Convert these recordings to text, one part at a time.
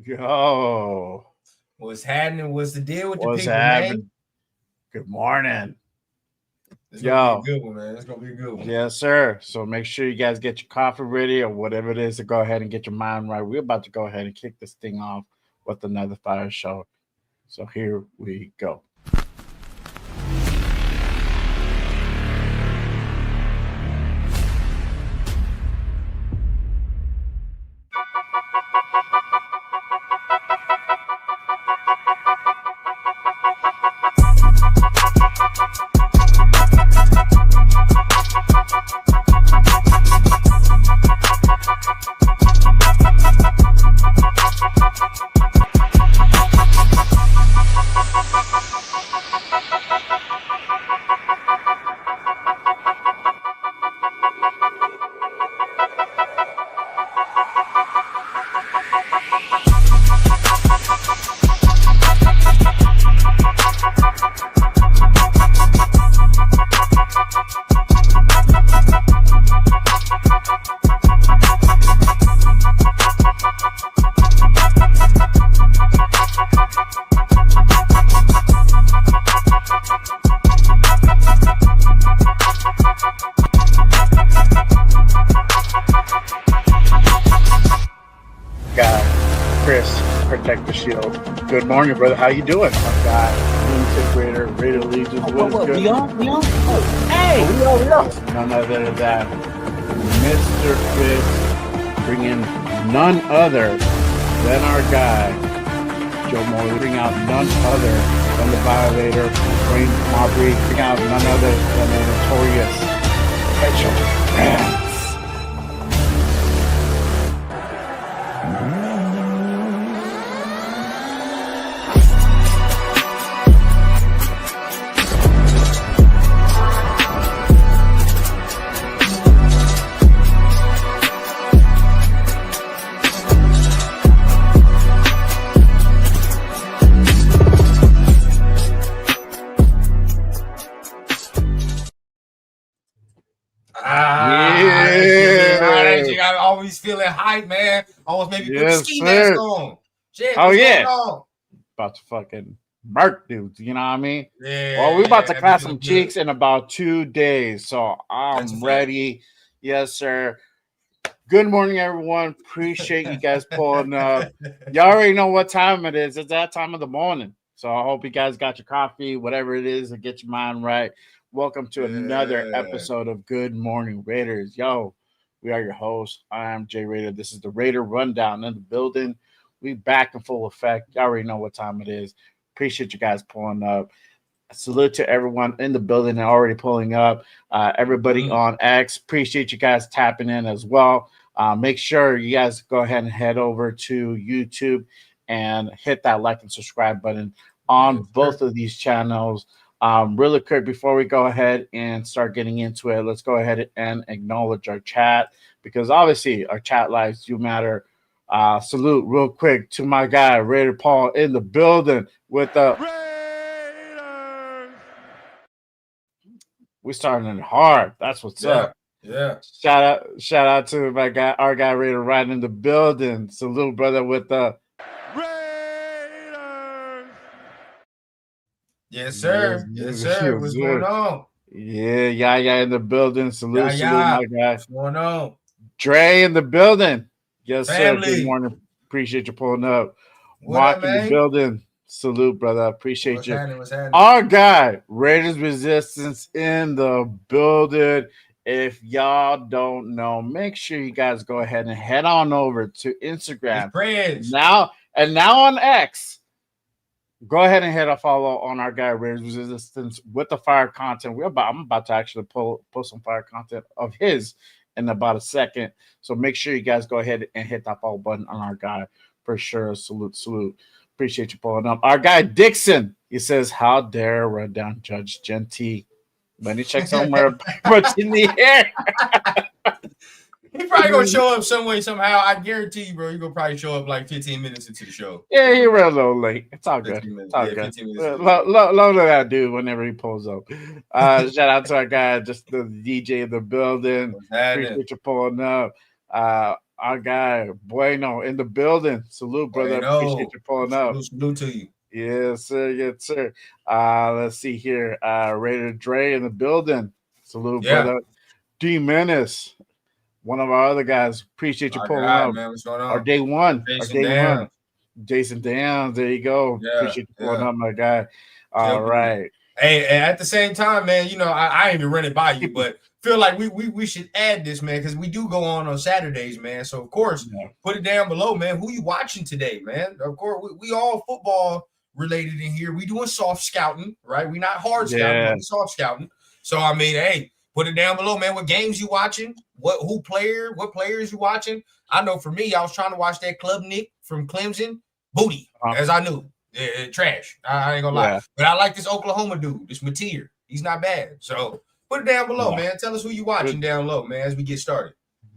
Yo, What's happening? What's the deal with the what's people, man? happening? Good morning. It's gonna be a Yo, good one, man. It's gonna be a good one. yes, sir. So make sure you guys get your coffee ready or whatever it is to go ahead and get your mind right. We're about to go ahead and kick this thing off with another fire show. So here we go. Guy, Chris, protect the shield. Good morning, brother. How you doing? My guy, Lunatic Raider, Raider Legions. What is good? We on? Oh, hey! We are. None other than Mr. Chris, bringing none other than our guy, Joe Morley, bring out none other than the Violator, Wayne Marbury, bring out none other than the notorious Mitchell. I'm always feeling hype, man. Almost maybe put the ski mask on. Shit, oh, what's yeah. going on? About to fucking murk dudes, you know what I mean? Yeah. Well, we're about to clap some cheeks in about 2 days, so I'm ready. Yes, sir. Good morning, everyone. Appreciate you guys pulling up. Y'all already know what time it is. It's that time of the morning. So I hope you guys got your coffee, whatever it is, to get your mind right. Welcome to another episode of Good Morning Raiders. Yo, we are your hosts. I am Jay Raider. This is the Raider Rundown in the building. We back in full effect. Y'all already know what time it is. Appreciate you guys pulling up. Salute to everyone in the building and already pulling up. Everybody on X, appreciate you guys tapping in as well. Make sure you guys go ahead and head over to YouTube and hit that like and subscribe button on both of these channels. Really quick, before we go ahead and start getting into it, let's go ahead and acknowledge our chat, because obviously our chat lives do matter. Salute real quick to my guy, Raider Paul, in the building with the Raiders. We starting it hard. That's what's up. Yeah. Shout out to my guy, our guy Raider right in the building. Salute, brother, with the Raiders. Yes, sir. Yes, sir. What's going on? Yeah, in the building. Salute, my guy. What's going on? Dre in the building. Yes, Family. sir. Good morning. Appreciate you pulling up. Mark in the building. Salute, brother. Appreciate you. What's happening? Our guy, Raiders Resistance in the building. If y'all don't know, make sure you guys go ahead and head on over to Instagram. Now on X. Go ahead and hit a follow on our guy Raiders Resistance with the fire content. I'm about to actually post some fire content of his in about a second. So make sure you guys go ahead and hit that follow button on our guy for sure. Salute. Appreciate you pulling up. Our guy Dixon, he says, "How dare run down Judge Jeanty?" When he checks somewhere, but in the air. He's probably gonna show up some way, somehow. I guarantee you, bro. You're gonna probably show up like 15 minutes into the show. Yeah, he ran a little late. It's all good. It's all good. Love that dude whenever he pulls up. Shout out to our guy, just the DJ in the building. Appreciate you pulling up. our guy Bueno in the building. Salute, brother. Appreciate you pulling up. Salute to you. Yes, sir. Yes, sir. Let's see here. Raider Dre in the building. Salute, brother. D Menace, one of our other guys. Appreciate you pulling up. Man, what's going on? Our day one. Jason Jason Downs. There you go. Yeah, Appreciate you pulling up, my guy. All right. Hey, and at the same time, man, you know, I ain't even run it by you, but feel like we should add this, man, because we do go on Saturdays, man. So of course, put it down below, man. Who you watching today, man? Of course, we all football related in here. We doing soft scouting, right? We not hard scouting, but we soft scouting. So I mean, hey, put it down below, man. What games you watching? What players you watching? I know for me, I was trying to watch that Club Nick from Clemson. Booty, as I knew. Trash. I ain't gonna lie. But I like this Oklahoma dude, this Mateer. He's not bad. So put it down below, man. Tell us who you watching down low, man, as we get started.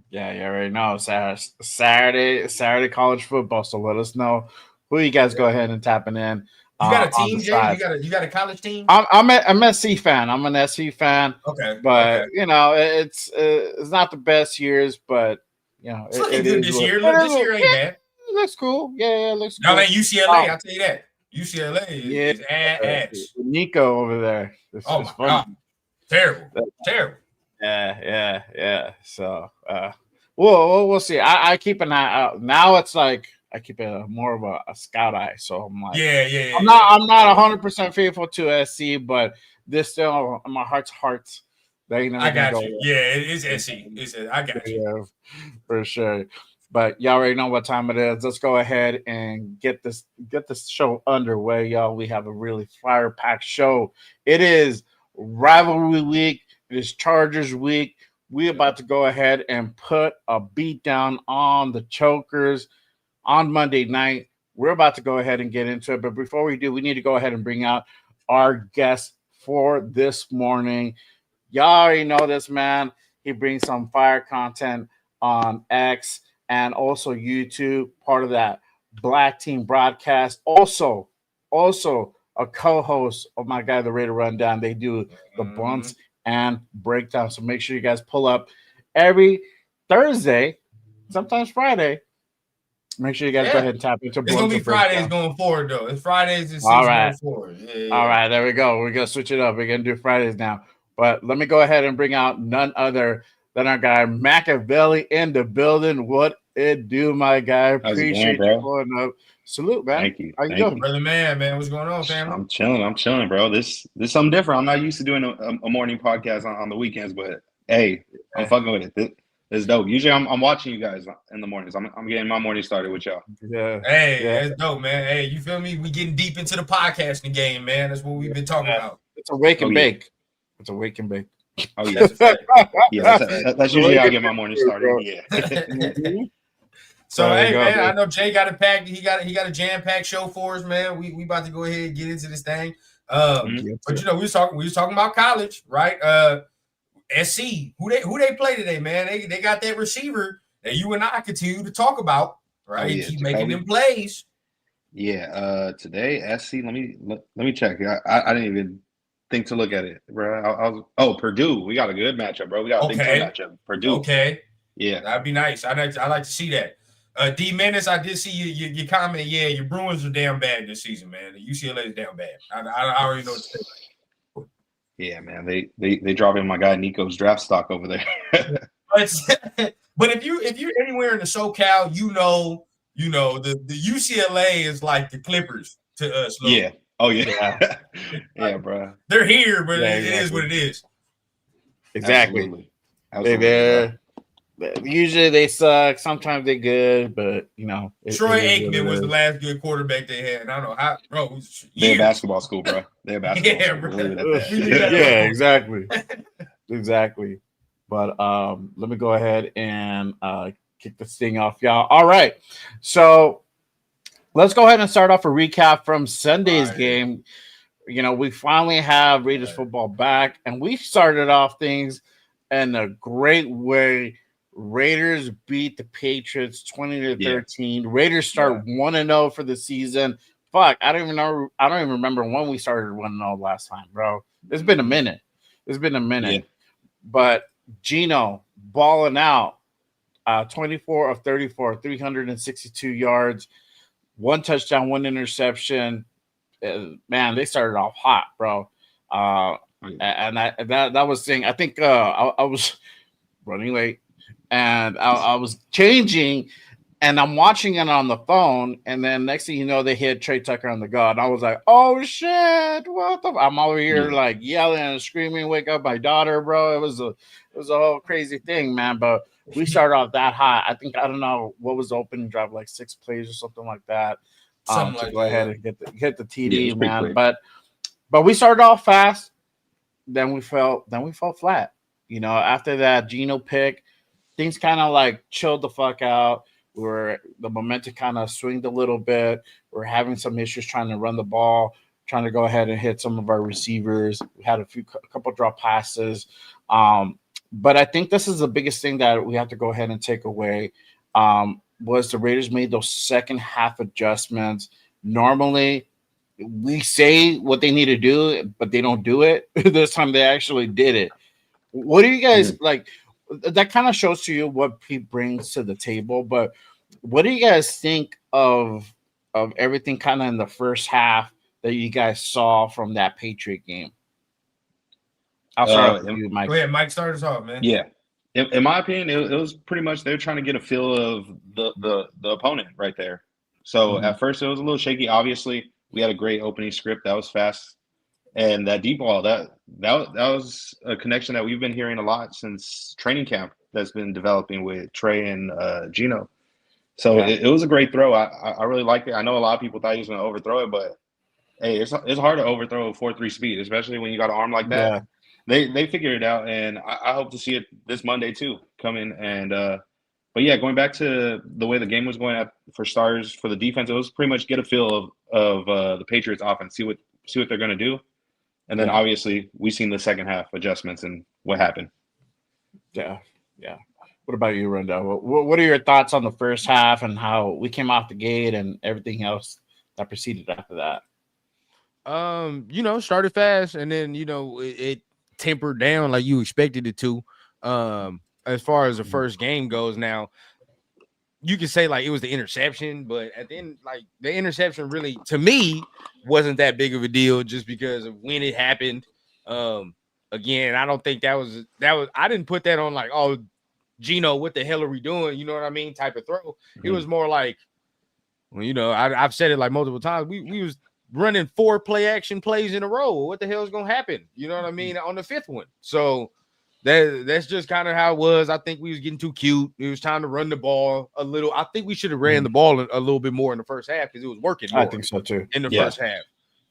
Yeah, you already know. Saturday college football. So let us know who you guys go ahead and tapping in. You got a team, Jay? You got a college team? I'm an SC fan. I'm an SC fan. Okay. But you know, it's not the best years, but you know, it's looking good this year. Look, this year ain't bad. Looks cool. Yeah, looks cool. No, man, UCLA, I'll tell you that. UCLA is ass. Nico over there. Oh my God. Terrible. Yeah. So we'll see. I keep an eye out. Now it's like I keep more of a scout eye. So I'm like, I'm not 100% faithful to SC, but this still my heart's. I got you. Yeah, it's SC. I got you. Yeah, for sure. But y'all already know what time it is. Let's go ahead and get this show underway, y'all. We have a really fire-packed show. It is rivalry week. It is Chargers week. We're about to go ahead and put a beat down on the Chokers on Monday night. We're about to go ahead and get into it. But before we do, we need to go ahead and bring out our guest for this morning. Y'all already know this man. He brings some fire content on X and also YouTube, part of that Black Team broadcast. Also a co-host of my guy, the Raider Rundown. They do the bunts and breakdown. So make sure you guys pull up every Thursday, sometimes Friday. Make sure you guys go ahead and tap into It's going to be Fridays going forward, though. It's Fridays and season going forward. All right, there we go. We're going to switch it up. We're going to do Fridays now. But let me go ahead and bring out none other than our guy, Mikeaveli, in the building. What it do, my guy? Appreciate you pulling up. Salute, man. Thank you. How you doing? Brother man, what's going on, family? I'm chilling, bro. This something different. I'm not used to doing a morning podcast on the weekends, but hey, I'm fucking with it. This is dope. Usually I'm watching you guys in the mornings. I'm getting my morning started with y'all. Yeah. Hey, that's dope, man. Hey, you feel me? We getting deep into the podcasting game, man. That's what we've been talking about. It's a wake and bake. It's a wake and bake. Oh yeah, that's usually how I get my morning started. Yeah. So hey man, I know Jay got it packed. He got a jam-packed show for us, man. We about to go ahead and get into this thing. But you know, we was talking about college, right? SC, who they play today, man? They got that receiver that you and I continue to talk about, right? Keep making them plays. Yeah. Today SC. Let me check. I didn't even think to look at it, bro. Purdue. We got a good matchup, bro. We got a big time matchup. Purdue. Okay. Yeah, that'd be nice. I like to see that. D Menace, I did see your comment. Yeah, your Bruins are damn bad this season, man. The UCLA is damn bad. I already know what to say. Yeah, man. They dropping my guy Nico's draft stock over there. But if you're anywhere in the SoCal, you know the UCLA is like the Clippers to us. Look. Yeah. Oh yeah. Yeah, bro. They're here, but it is what it is. Exactly. Absolutely. Usually they suck. Sometimes they're good, but you know. Troy Aikman was the last good quarterback they had. And I don't know how, bro. They're a basketball school, bro. They're a basketball school. Bro. Yeah, exactly. Exactly. But let me go ahead and kick this thing off, y'all. All right. So let's go ahead and start off a recap from Sunday's game. You know, we finally have Raiders football back, and we started off things in a great way. Raiders beat the Patriots 20-13. Yeah. Raiders start 1-0 for the season. Fuck, I don't even remember when we started 1-0 last time, bro. It's been a minute. Yeah. But Gino balling out. 24 of 34, 362 yards, 1 touchdown, 1 interception. Man, they started off hot, bro. And that was thing. I think I was running late, and I was changing, and I'm watching it on the phone, and then next thing you know, they hit Trey Tucker on the gut. And I was like, "Oh shit! What the?" I'm over here like yelling and screaming, "Wake up my daughter, bro!" It was a whole crazy thing, man. But we started off that hot. I think I don't know what was the opening drive, like 6 plays or something like that. Something To like go that. ahead and get the TD, Yeah, man. quick. But we started off fast. Then we fell flat. After that Geno pick, things kind of like chilled the fuck out. The momentum kind of swinged a little bit. We're having some issues trying to run the ball, trying to go ahead and hit some of our receivers. We had a couple drop passes. But I think this is the biggest thing that we have to go ahead and take away. Was the Raiders made those second half adjustments. Normally, we say what they need to do, but they don't do it. This time they actually did it. What do you guys like? That kind of shows to you what Pete brings to the table. But what do you guys think of everything kind of in the first half that you guys saw from that Patriot game? I'll start with you, Mike. Go ahead, Mike. Start us off, man. Yeah. In my opinion, it was pretty much they're trying to get a feel of the opponent right there. So at first it was a little shaky. Obviously, we had a great opening script that was fast, and that deep ball that was a connection that we've been hearing a lot since training camp that's been developing with Trey and Geno. So it was a great throw. I really liked it. I know a lot of people thought he was going to overthrow it, but hey, it's hard to overthrow a 4.3 speed, especially when you got an arm like that. Yeah. They figured it out, and I hope to see it this Monday too. Come in and but yeah, going back to the way the game was going for starters for the defense, it was pretty much get a feel of the Patriots offense, see what they're going to do, and then obviously we seen the second half adjustments and what happened. Yeah. What about you, Rendo? What are your thoughts on the first half and how we came off the gate and everything else that proceeded after that? Started fast and then it tempered down like you expected it to. As far as the first game goes, now you can say like it was the interception, but at the end, like the interception really to me wasn't that big of a deal just because of when it happened. Again, I don't think that was I didn't put that on like, oh, Geno, what the hell are we doing? You know what I mean? Type of throw. It was more like, well, I've said it like multiple times. We was running 4 play action plays in a row. What the hell is going to happen? You know what I mean? On the 5th one. So that's just kind of how it was. I think we was getting too cute. It was time to run the ball a little. I think we should have ran the ball a little bit more in the first half because it was working more. I think so too. In the first half.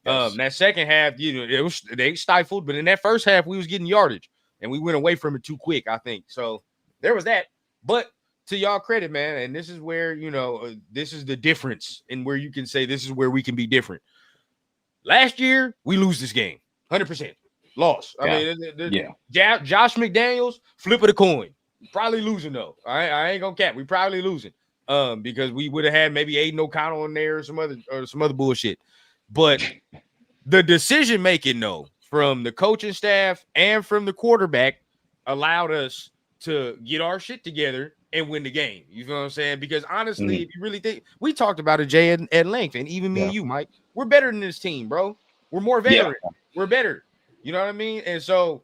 Yes. That second half, they stifled, but in that first half, we was getting yardage and we went away from it too quick, I think. So there was that. But to y'all credit, man, and this is where, this is the difference in where you can say this is where we can be different. Last year, we lose this game. 100%. Lost. I mean, Josh McDaniels, flip of the coin. Probably losing, though. I ain't going to cap. We probably losing because we would have had maybe Aiden O'Connell in there or some other bullshit. But the decision-making, though, from the coaching staff and from the quarterback allowed us to get our shit together and win the game. You feel what I'm saying? Because honestly, if you really think, we talked about it, Jay, at length, and even me and you, Mike, we're better than this team, bro. We're more veteran. Yeah. We're better. You know what I mean? And so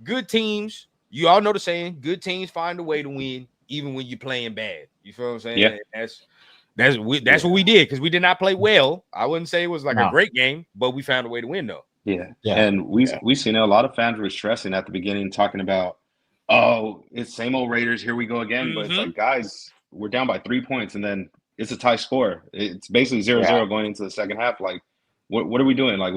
good teams, you all know the saying, good teams find a way to win even when you're playing bad. You feel what I'm saying? Yeah. That's what we did because we did not play well. I wouldn't say it was like a great game, but we found a way to win though. Yeah. And we seen a lot of fans were stressing at the beginning, talking about, oh, it's same old Raiders. Here we go again. But it's like, guys, we're down by 3 points, and then it's a tie score. It's basically 0-0 going into the second half. Like, what are we doing? Like,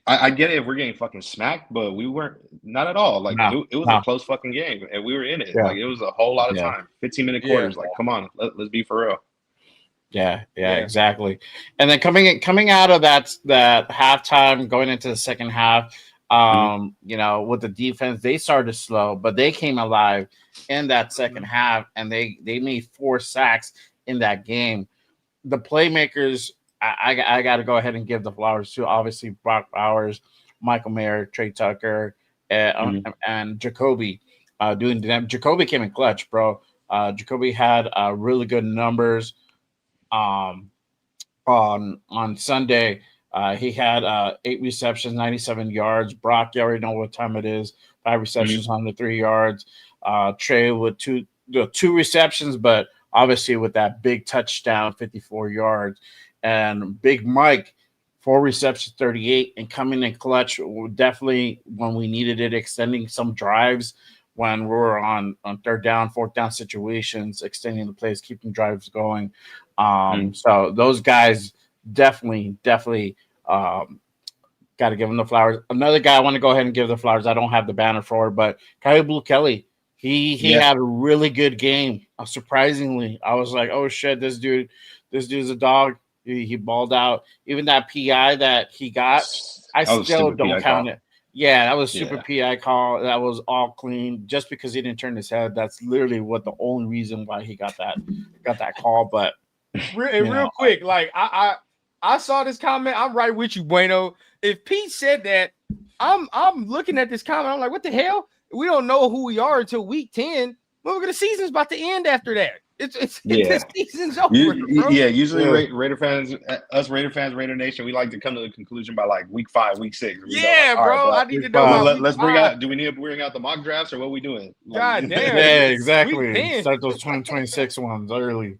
I get it if we're getting fucking smacked, but we weren't, not at all. Like, it was a close fucking game, and we were in it. Yeah. Like, it was a whole lot of time. 15-minute quarters. Like, come on, let's be for real. Yeah, exactly. And then coming out of that halftime, going into the second half, with the defense, they started slow, but they came alive in that second half, and they made 4 sacks in that game. The playmakers, I got to go ahead and give the flowers to, obviously, Brock Bowers, Michael Mayer, Trey Tucker, and Jacoby doing them. Jacoby came in clutch, bro. Jacoby had really good numbers on Sunday. He had 8 receptions, 97 yards. Brock, you already know what time it is. 5 receptions, 103 yards. Trey with two receptions, but obviously with that big touchdown, 54 yards. And Big Mike, 4 receptions, 38, and coming in clutch, definitely when we needed it, extending some drives when we were on third down, fourth down situations, extending the plays, keeping drives going. So those guys definitely got to give them the flowers. Another guy I want to go ahead and give the flowers. I don't have the banner for it, but Kyle Blue Kelly, he had a really good game. Surprisingly, I was like, oh shit, this dude's a dog. He balled out. Even that PI that he got, I still don't count it. Yeah, that was super PI call. That was all clean. Just because he didn't turn his head, that's literally the only reason why he got that call. But real quick, like I saw this comment. I'm right with you, Bueno. If Pete said that, I'm looking at this comment. I'm like, what the hell? We don't know who we are until week 10. The season's about to end after that. The season's over. Usually Raider fans, Raider Nation, we like to come to the conclusion by like week 5, week 6. Yeah, like, bro. I need to know. Let's bring out. Do we need to bring out the mock drafts or what are we doing? God damn. Yeah, exactly. Start those 2026 ones early.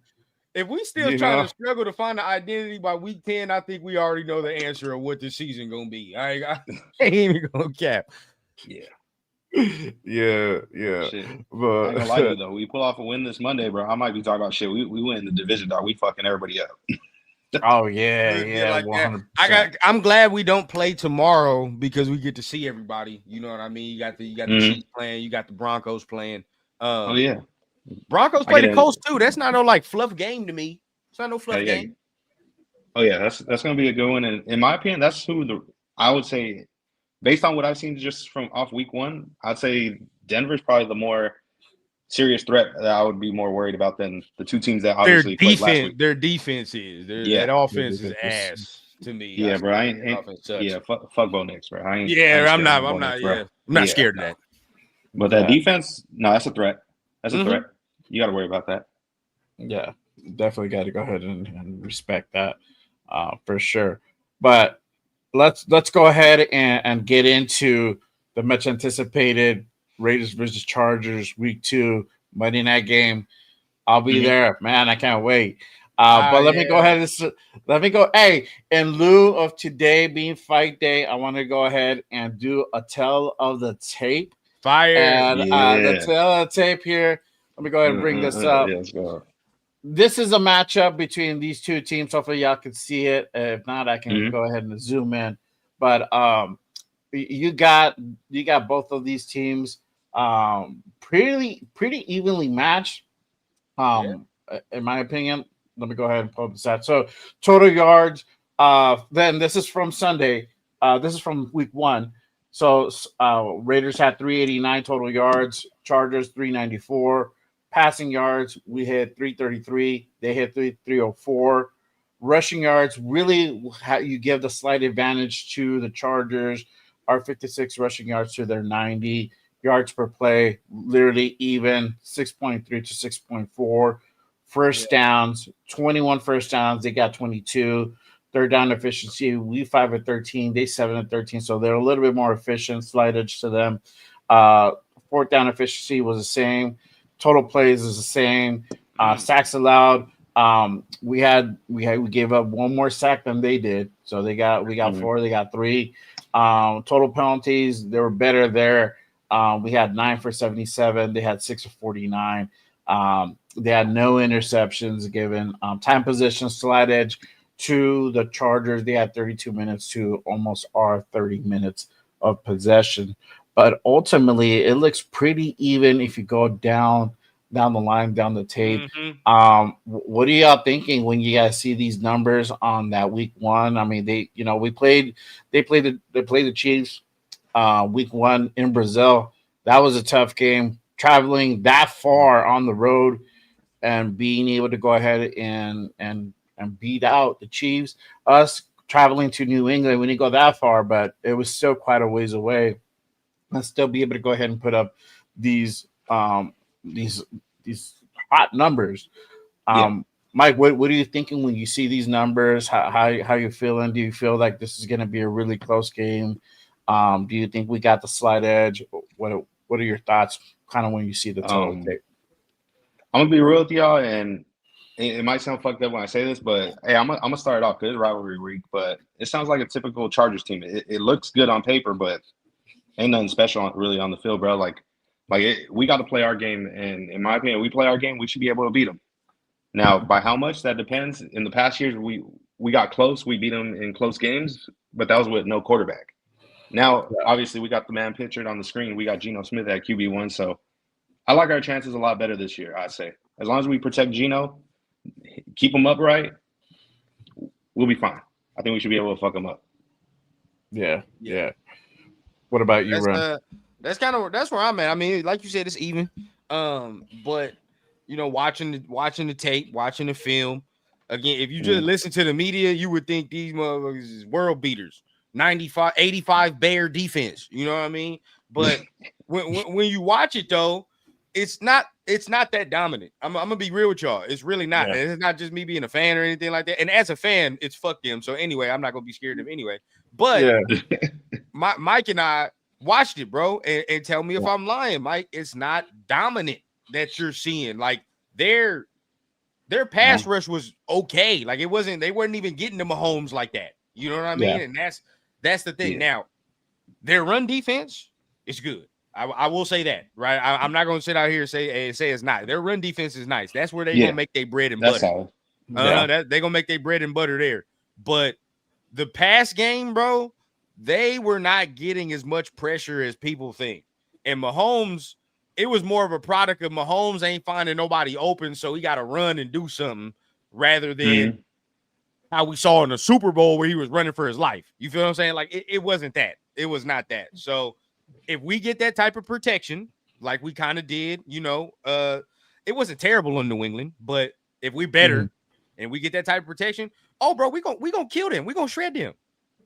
If we still trying to struggle to find the identity by week 10, I think we already know the answer of what this season gonna be. I ain't even gonna cap. Yeah. Shit. But I ain't gonna lie to you though. We pull off a win this Monday, bro. I might be talking about shit. We win the division, dog. We fucking everybody up. Oh yeah, like 100%. I'm glad we don't play tomorrow because we get to see everybody. You know what I mean? You got the Chiefs playing, you got the Broncos playing. Oh yeah. Broncos play the Colts too. That's not no like fluff game to me. It's not no fluff game. Oh yeah, that's gonna be a good one. And in my opinion, that's who I would say, based on what I've seen just from off week 1, I'd say Denver's probably the more serious threat that I would be more worried about than the two teams that obviously played last week. Their defense is that offense is ass to me. Yeah, bro. Fuck Bo Nix, bro. I'm not scared of that. But that defense, no, that's a threat. That's a threat. You got to worry about that. Yeah, definitely got to go ahead and respect that for sure. But let's go ahead and get into the much anticipated Raiders versus Chargers week 2 Monday night game. I'll be there, man. I can't wait. But let me go ahead and Hey, in lieu of today being fight day, I want to go ahead and do a tell of the tape. Fire. And the tell of the tape here. Let me go ahead and bring this up. Yeah, let's go. This is a matchup between these two teams. Hopefully, y'all can see it. If not, I can go ahead and zoom in. But you got both of these teams pretty evenly matched. In my opinion. Let me go ahead and pull up the stats. So total yards. Then this is from Sunday. This is from week 1. So Raiders had 389 total yards. Chargers 394. Passing yards, we hit 333. They hit 304. Rushing yards, really, you give the slight advantage to the Chargers. Our 56 rushing yards to their 90 yards per play, literally even 6.3 to 6.4. First downs, 21 first downs. They got 22. Third down efficiency, we 5 of 13. They 7 of 13. So they're a little bit more efficient. Slight edge to them. Fourth down efficiency was the same. Total plays is the same. Sacks allowed. We gave up one more sack than they did. So we got 4. They got 3. Total penalties, they were better there. We had 9 for 77. They had 6 for 49. They had no interceptions given. Time possession, slight edge to the Chargers. They had 32 minutes to almost our 30 minutes of possession. But ultimately, it looks pretty even if you go down the line, down the tape. What are y'all thinking when you guys see these numbers on that week 1? I mean, they played the Chiefs week 1 in Brazil. That was a tough game. Traveling that far on the road and being able to go ahead and beat out the Chiefs. Us traveling to New England, we didn't go that far, but it was still quite a ways away. And still be able to go ahead and put up these hot numbers. Mike, what are you thinking when you see these numbers? How you feeling? Do you feel like this is going to be a really close game? Do you think we got the slight edge? What are your thoughts kind of when you see the total tape? I'm gonna be real with y'all, and it might sound fucked up when I say this, but hey, I'm gonna start it off good rivalry week, but it sounds like a typical Chargers team. It looks good on paper, but ain't nothing special really on the field, bro. We got to play our game, and in my opinion, we play our game, we should be able to beat them. Now, by how much that depends. In the past years, we got close, we beat them in close games, but that was with no quarterback. Now, obviously, we got the man pictured on the screen. We got Geno Smith at QB1, so I like our chances a lot better this year, I'd say. As long as we protect Geno, keep him upright, we'll be fine. I think we should be able to fuck him up. Yeah. What about you, Ron? That's where I'm at. I mean, like you said, it's even. But you know, watching the tape, watching the film, again, if you just listen to the media, you would think these motherfuckers is world beaters. 95, 85 Bear defense. You know what I mean? But when you watch it though, it's not that dominant. I'm gonna be real with y'all. It's really not. It's not just me being a fan or anything like that. And as a fan, it's fuck them. So anyway, I'm not gonna be scared of them anyway. But Mike and I watched it, bro, and tell me if I'm lying, Mike. It's not dominant that you're seeing. Like their pass rush was okay. Like they weren't even getting to Mahomes like that. You know what I mean? And that's the thing. Now, their run defense is good. I will say that, right? I'm not going to sit out here and say it's not. Their run defense is nice. That's where they're going to make their bread and butter. They're going to make their bread and butter there. But the pass game, bro, they were not getting as much pressure as people think. And Mahomes, it was more of a product of Mahomes ain't finding nobody open, so he got to run and do something rather than how we saw in the Super Bowl where he was running for his life. You feel what I'm saying? Like it wasn't that. It was not that. So if we get that type of protection, like we kind of did, you know, it wasn't terrible in New England, but if we better and we get that type of protection, oh, bro, we gonna kill them. We gonna shred them.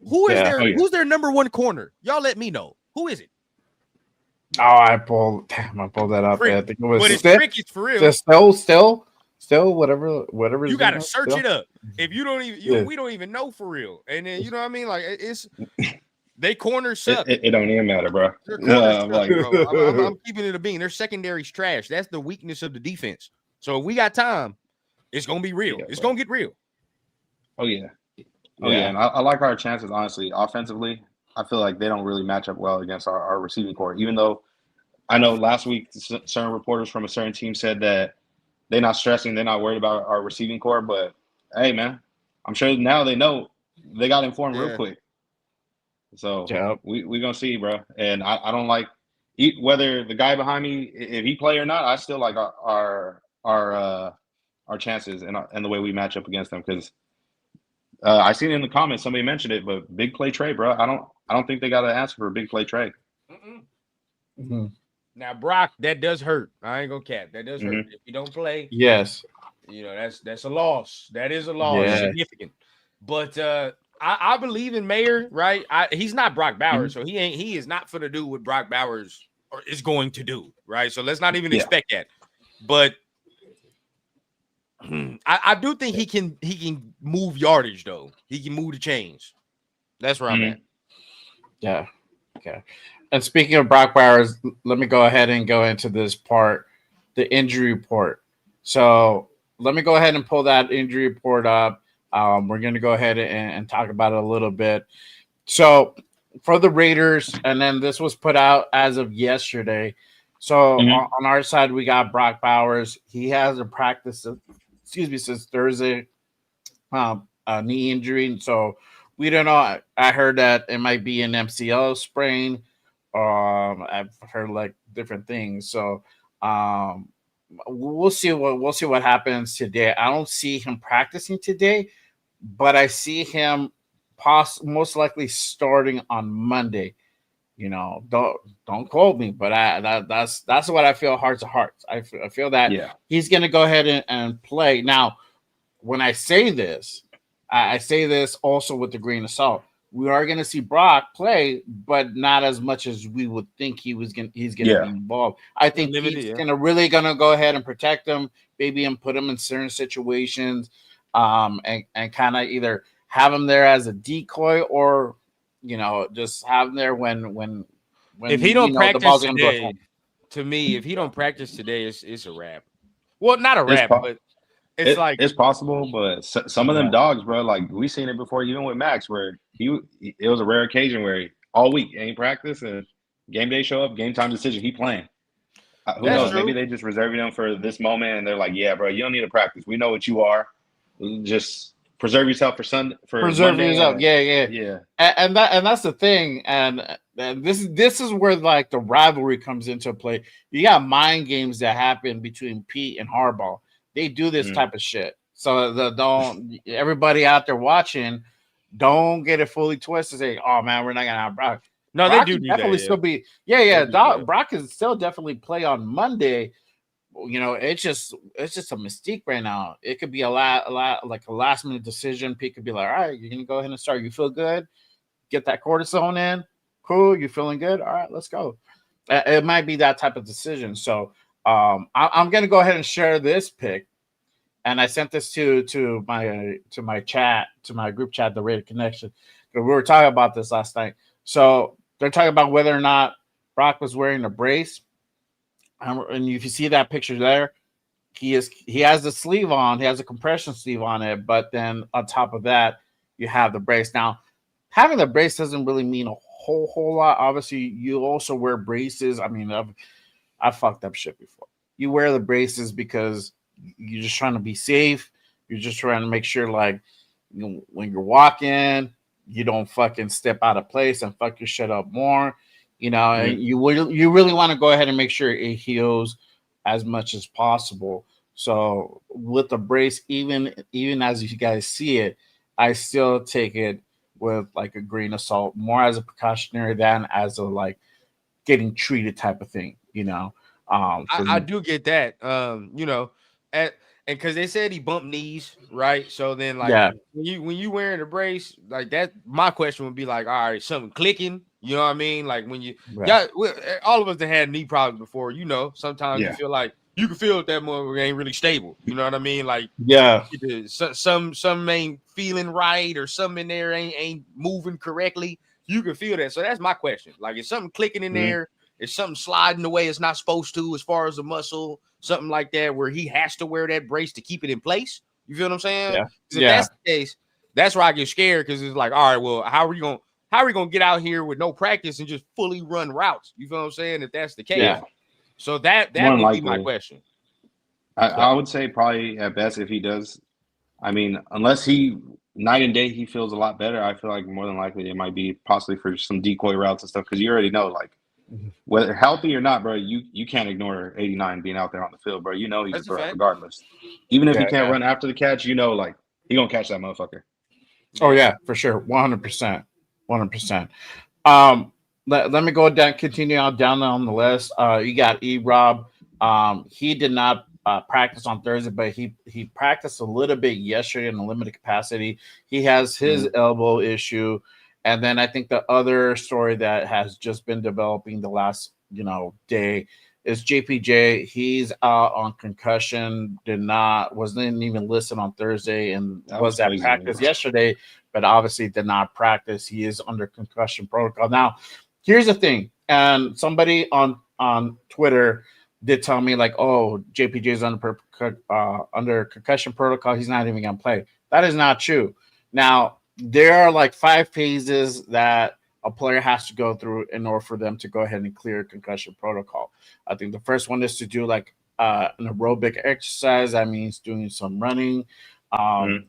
Who is who's their number one corner? Y'all let me know. Who is it? Oh, I pulled that up. I think it was. But it's tricky for real. Still, whatever. You gotta search it up. If you don't even, we don't even know for real. And then you know what I mean? Like it's they corners suck. It don't even matter, bro. Bro. I'm keeping it a bean. Their secondary's trash. That's the weakness of the defense. So if we got time, it's gonna be real. It's gonna get real. Oh yeah. And I like our chances, honestly. Offensively, I feel like they don't really match up well against our receiving core. Even though I know last week certain reporters from a certain team said that they're not stressing, they're not worried about our receiving core. But hey, man, I'm sure now they know they got informed real quick. So we gonna see, bro. And I don't like whether the guy behind me, if he play or not. I still like our chances and the way we match up against them because. I seen it in the comments. Somebody mentioned it, but big play Trey, bro. I don't think they got to answer for a big play Trey. Now, Brock, that does hurt. I ain't gonna cap. That does hurt. If you don't play, yes, you know that's a loss. That is a loss, significant. But I believe in Mayer, right? He's not Brock Bowers, so he is not gonna do what Brock Bowers is going to do, right? So let's not even expect that. But I do think he can move yardage though. He can move the chains. That's where I'm at. Yeah. Okay. And speaking of Brock Bowers, let me go ahead and go into this part, the injury report. So let me go ahead and pull that injury report up. We're going to go ahead and talk about it a little bit. So for the Raiders, and then this was put out as of yesterday. So on our side, we got Brock Bowers. He has a practice, since Thursday, a knee injury. So we don't know. I heard that it might be an MCL sprain. I've heard like different things. So we'll see what happens today. I don't see him practicing today, but I see him most likely starting on Monday. You know, don't quote me, but that's what I feel heart to heart. I feel that he's going to go ahead and play. Now, when I say this, I say this also with a grain of salt. we are going to see Brock play, but not as much as we would think he's going to be involved. I think Limited, Pete's going to go ahead and protect him, maybe and put him in certain situations, and kind of either have him there as a decoy or just have him there when if he don't the practice ball's going to go to today, him. to me, if he don't practice today, it's a wrap. Well, not a It's wrap, but it's possible, but some of them dogs, bro, like we seen it before, even with Max, where it was a rare occasion where all week ain't practice and game day show up, game time decision, he playing. Who knows? true. Maybe they just reserving him for this moment, and they're like, "Yeah, bro, you don't need to practice. We know what you are. Just preserve yourself for Monday." Yourself. Yeah. And that's the thing. And this is where like the rivalry comes into play. You got mind games that happen between Pete and Harbaugh. They do this type of shit. So don't everybody out there watching, don't get it fully twisted. Say, "Oh man, we're not gonna have Brock." No, Brock they do definitely that, still be Brock can still definitely play on Monday. It's just a mystique right now. It could be a lot like a last minute decision. Pete could be like, "All right, you're gonna go ahead and start. You feel good? Get that cortisone in. Cool. You feeling good? All right, let's go." It might be that type of decision. So I'm gonna go ahead and share this pick, and I sent this to my chat, to my group chat, the Rated Connection. We were talking about this last night. So they're talking about whether or not Brock was wearing a brace. And if you see that picture there, he has the sleeve on. He has a compression sleeve on it. But then on top of that, you have the brace. Now, having the brace doesn't really mean a whole lot. Obviously, you also wear braces. I mean, I've fucked up shit before. You wear the braces because you're just trying to be safe. You're just trying to make sure, like, when you're walking, you don't fucking step out of place and fuck your shit up more. And you really want to go ahead and make sure it heals as much as possible. So with the brace, even as you guys see it, I still take it with like a grain of salt, more as a precautionary than as a like getting treated type of thing. I do get that. And because they said he bumped knees, right? So then, like, when you wearing a brace, like that, my question would be like, all right, something clicking. You know what I mean? Like when all of us that had knee problems before, sometimes you feel like you can feel that motherfucker ain't really stable. You know what I mean? Like, some ain't feeling right or something in there ain't moving correctly. You can feel that. So that's my question. Like, is something clicking in there? Is something sliding the way it's not supposed to, as far as a muscle, something like that, where he has to wear that brace to keep it in place? You feel what I'm saying? Yeah. If that's the case, that's where I get scared, because it's like, all right, well, how are we gonna get out here with no practice and just fully run routes? You feel what I'm saying? If that's the case, so that would be my question. I would say probably at best, if he does, I mean, unless he night and day he feels a lot better, I feel like more than likely it might be possibly for some decoy routes and stuff, because you already know, like, whether healthy or not, bro, you can't ignore 89 being out there on the field, bro. You know he's a threat regardless. Even if he can't run after the catch, like, he gonna catch that motherfucker. Oh yeah, for sure, 100%, 100%. Let me go down, continue down on the list. You got E-Rob. He did not practice on Thursday, but he practiced a little bit yesterday in a limited capacity. He has his elbow issue. And then I think the other story that has just been developing the last, day is JPJ. He's out on concussion. Wasn't even listed on Thursday and was at practice yesterday, but obviously did not practice. He is under concussion protocol. Now, here's the thing. And somebody on Twitter did tell me, like, oh, JPJ is under concussion protocol. He's not even going to play. That is not true. Now, there are like 5 phases that a player has to go through in order for them to go ahead and clear concussion protocol. I think the first one is to do like an aerobic exercise. That means doing some running. The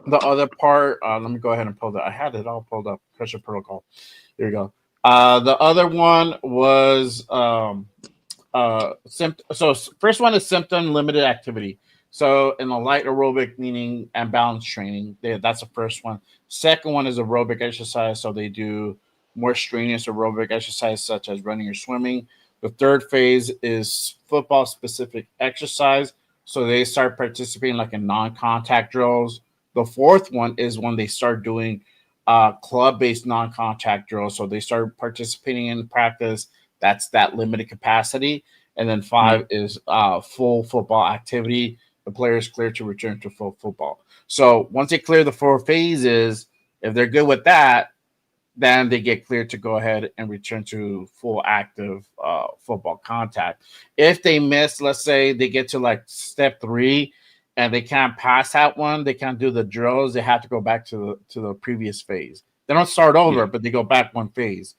other part, let me go ahead and pull that. I had it all pulled up. Concussion protocol. There you go. The other one was so first one is symptom limited activity. So in a light aerobic, meaning and balance training, that's the first one. Second one is aerobic exercise. So they do more strenuous aerobic exercise such as running or swimming. The third phase is football specific exercise. So they start participating like in non-contact drills. The fourth one is when they start doing club-based non-contact drills. So they start participating in practice. That's that limited capacity. And then 5 is full football activity. The player is cleared to return to full football. So once they clear the 4 phases, if they're good with that, then they get cleared to go ahead and return to full active football contact. If they miss, let's say they get to like step 3 and they can't pass that one, they can't do the drills, they have to go back to the previous phase. They don't start over, but they go back 1 phase.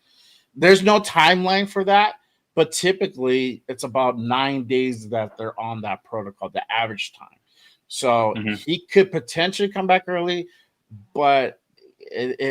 There's no timeline for that, but typically it's about 9 days that they're on that protocol, the average time. So he could potentially come back early, but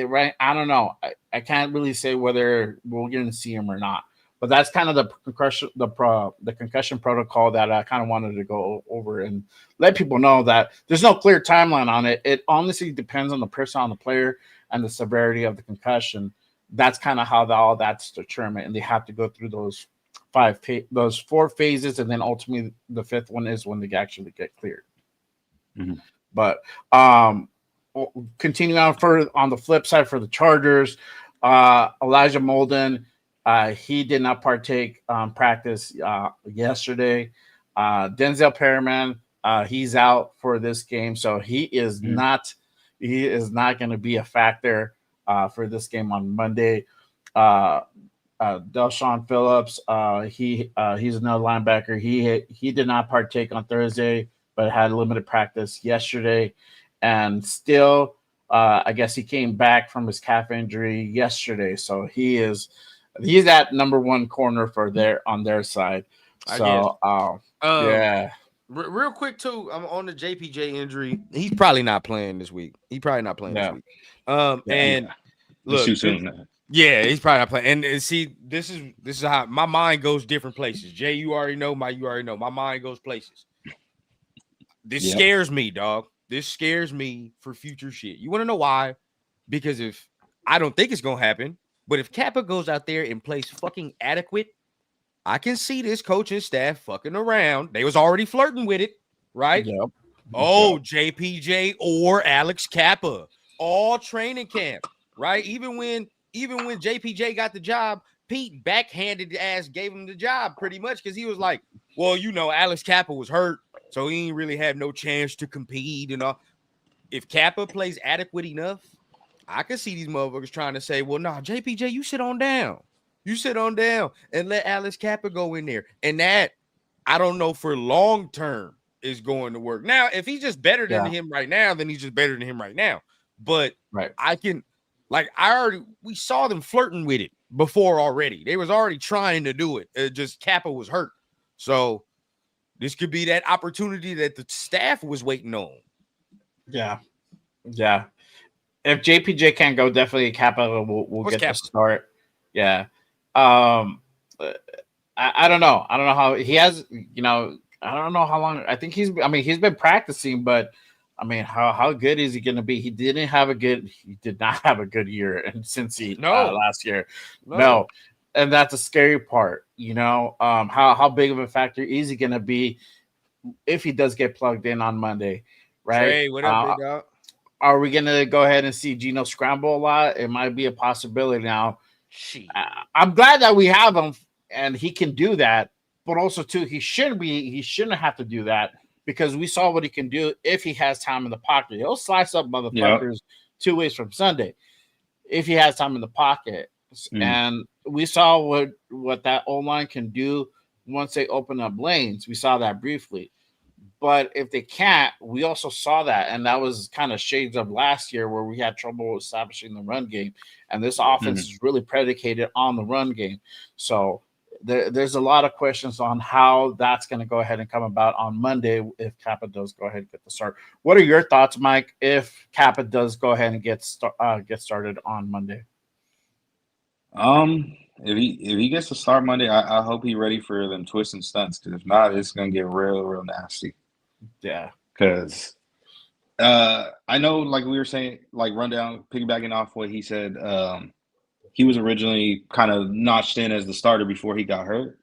right, I don't know. I can't really say whether we're going to see him or not. But that's kind of the concussion protocol that I kind of wanted to go over and let people know that there's no clear timeline on it. It honestly depends on the person, on the player, and the severity of the concussion. That's kind of how all that's determined, and they have to go through those 4 phases, and then ultimately the 5th one is when they actually get cleared. But continuing on further on the flip side for the Chargers, Elijah Molden, he did not partake practice yesterday. Denzel Perryman, he's out for this game, so he is not going to be a factor for this game on Monday. Deshaun Phillips, he's another linebacker. He did not partake on Thursday, but had limited practice yesterday. And still, I guess he came back from his calf injury yesterday, so he's at number 1 corner on their side. So, yeah. Real quick too, I'm on the JPJ injury. He's probably not playing this week. This week. And look, too soon. Yeah, he's probably not playing. And see, this is how my mind goes different places. Jay, you already know. My mind goes places. This scares me, dog. This scares me for future shit. You want to know why? Because if I don't think it's gonna happen, but if Kappa goes out there and plays fucking adequate, I can see this coaching staff fucking around. They was already flirting with it, right? Yep. JPJ or Alex Kappa, all training camp, right? Even when JPJ got the job, Pete backhanded ass gave him the job pretty much because he was like, well, Alex Kappa was hurt, so he ain't really have no chance to compete and all. If Kappa plays adequate enough, I can see these motherfuckers trying to say, well, nah, JPJ, you sit on down. You sit on down and let Alex Kappa go in there. And that, I don't know for long term is going to work. Now, if he's just better than him right now, then he's just better than him right now. But we saw them flirting with it before already. They was already trying to do it. Just Kappa was hurt. So this could be that opportunity that the staff was waiting on. Yeah. Yeah. If JPJ can't go, definitely Kappa will get the start. Yeah. I don't know. I don't know how he has, I don't know how long. I think he's been practicing, but I mean, how good is he going to be? He did not have a good year in Cincy last year. No. And that's a scary part, how big of a factor is he going to be if he does get plugged in on Monday, right? Hey, what up, big dog? Are we going to go ahead and see Geno scramble a lot? It might be a possibility now. I'm glad that we have him and he can do that, but also too, he shouldn't have to do that because we saw what he can do if he has time in the pocket. He'll slice up motherfuckers 2 ways from Sunday if he has time in the pocket. And we saw what that O-line can do once they open up lanes. We saw that briefly. But if they can't, we also saw that, and that was kind of shades of last year where we had trouble establishing the run game, and this offense is really predicated on the run game. So there's a lot of questions on how that's going to go ahead and come about on Monday if Kappa does go ahead and get the start. What are your thoughts, Mike, if Kappa does go ahead and get started on Monday? If he gets to start Monday, I hope he's ready for them twists and stunts, because if not, it's going to get real nasty. Yeah, because I know, like we were saying, like rundown, piggybacking off what he said, he was originally kind of notched in as the starter before he got hurt.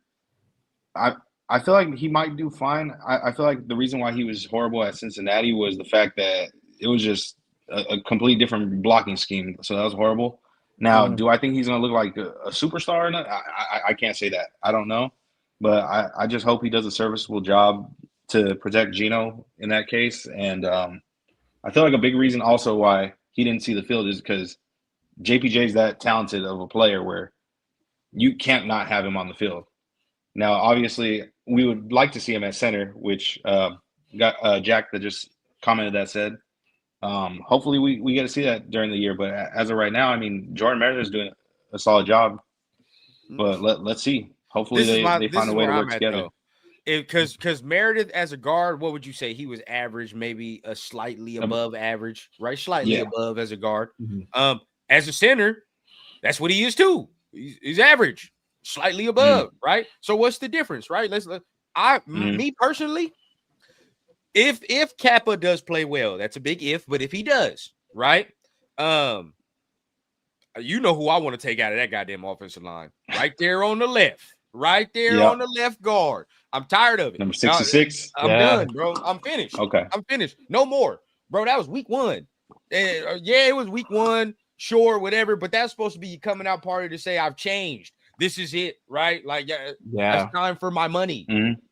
I feel like he might do fine. I feel like the reason why he was horrible at Cincinnati was the fact that it was just a complete different blocking scheme. So that was horrible. Now, do I think he's going to look like a superstar? I can't say that. I don't know. But I just hope he does a serviceable job to protect Geno in that case. And I feel like a big reason also why he didn't see the field is because JPJ is that talented of a player where you can't not have him on the field. Now, obviously, we would like to see him at center, which got Jack that just commented that said. Hopefully, we get to see that during the year. But as of right now, I mean, Jordan Meredith is doing a solid job. But let's see. Hopefully, they find a way to work together. Because Meredith as a guard, what would you say? He was average, maybe a slightly above average, right? Slightly above as a guard. As a center, that's what he is too. He's average, slightly above, right? So what's the difference, right? Me personally, if Kappa does play well, that's a big if, but if he does, right? You know who I want to take out of that goddamn offensive line. Right there on the left. Right there on the left guard. I'm tired of it. Number 66. I'm done, bro. I'm finished. Okay. I'm finished. No more. Bro, that was week 1. Yeah, it was week 1. Sure, whatever. But that's supposed to be coming out party to say I've changed. This is it, right? Like, it's time for my money.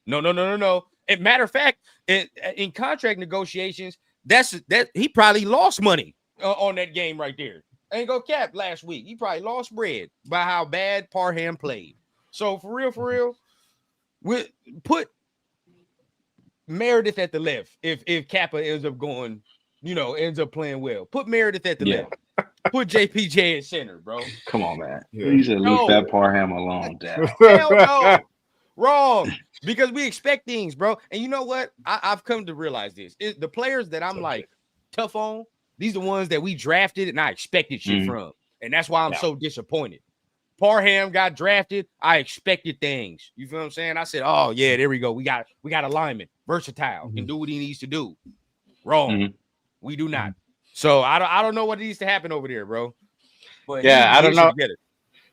No. And matter of fact, in contract negotiations, that he probably lost money on that game right there. Ain't go cap last week. He probably lost bread by how bad Parham played. So for real, we put Meredith at the left. If Kappa ends up playing well, put Meredith at the left. Put JPJ at center, bro. Come on, man. You should leave that Parham alone, Dad. Hell no. Wrong. Because we expect things, bro. And you know what? I've come to realize this. The players that I'm like tough on, these are the ones that we drafted and I expected shit from. And that's why I'm so disappointed. Parham got drafted. I expected things. You feel what I'm saying? I said, oh, yeah, there we go. We got alignment. Versatile. Can do what he needs to do. Wrong. We do not. So I don't know what needs to happen over there, bro. But I don't know.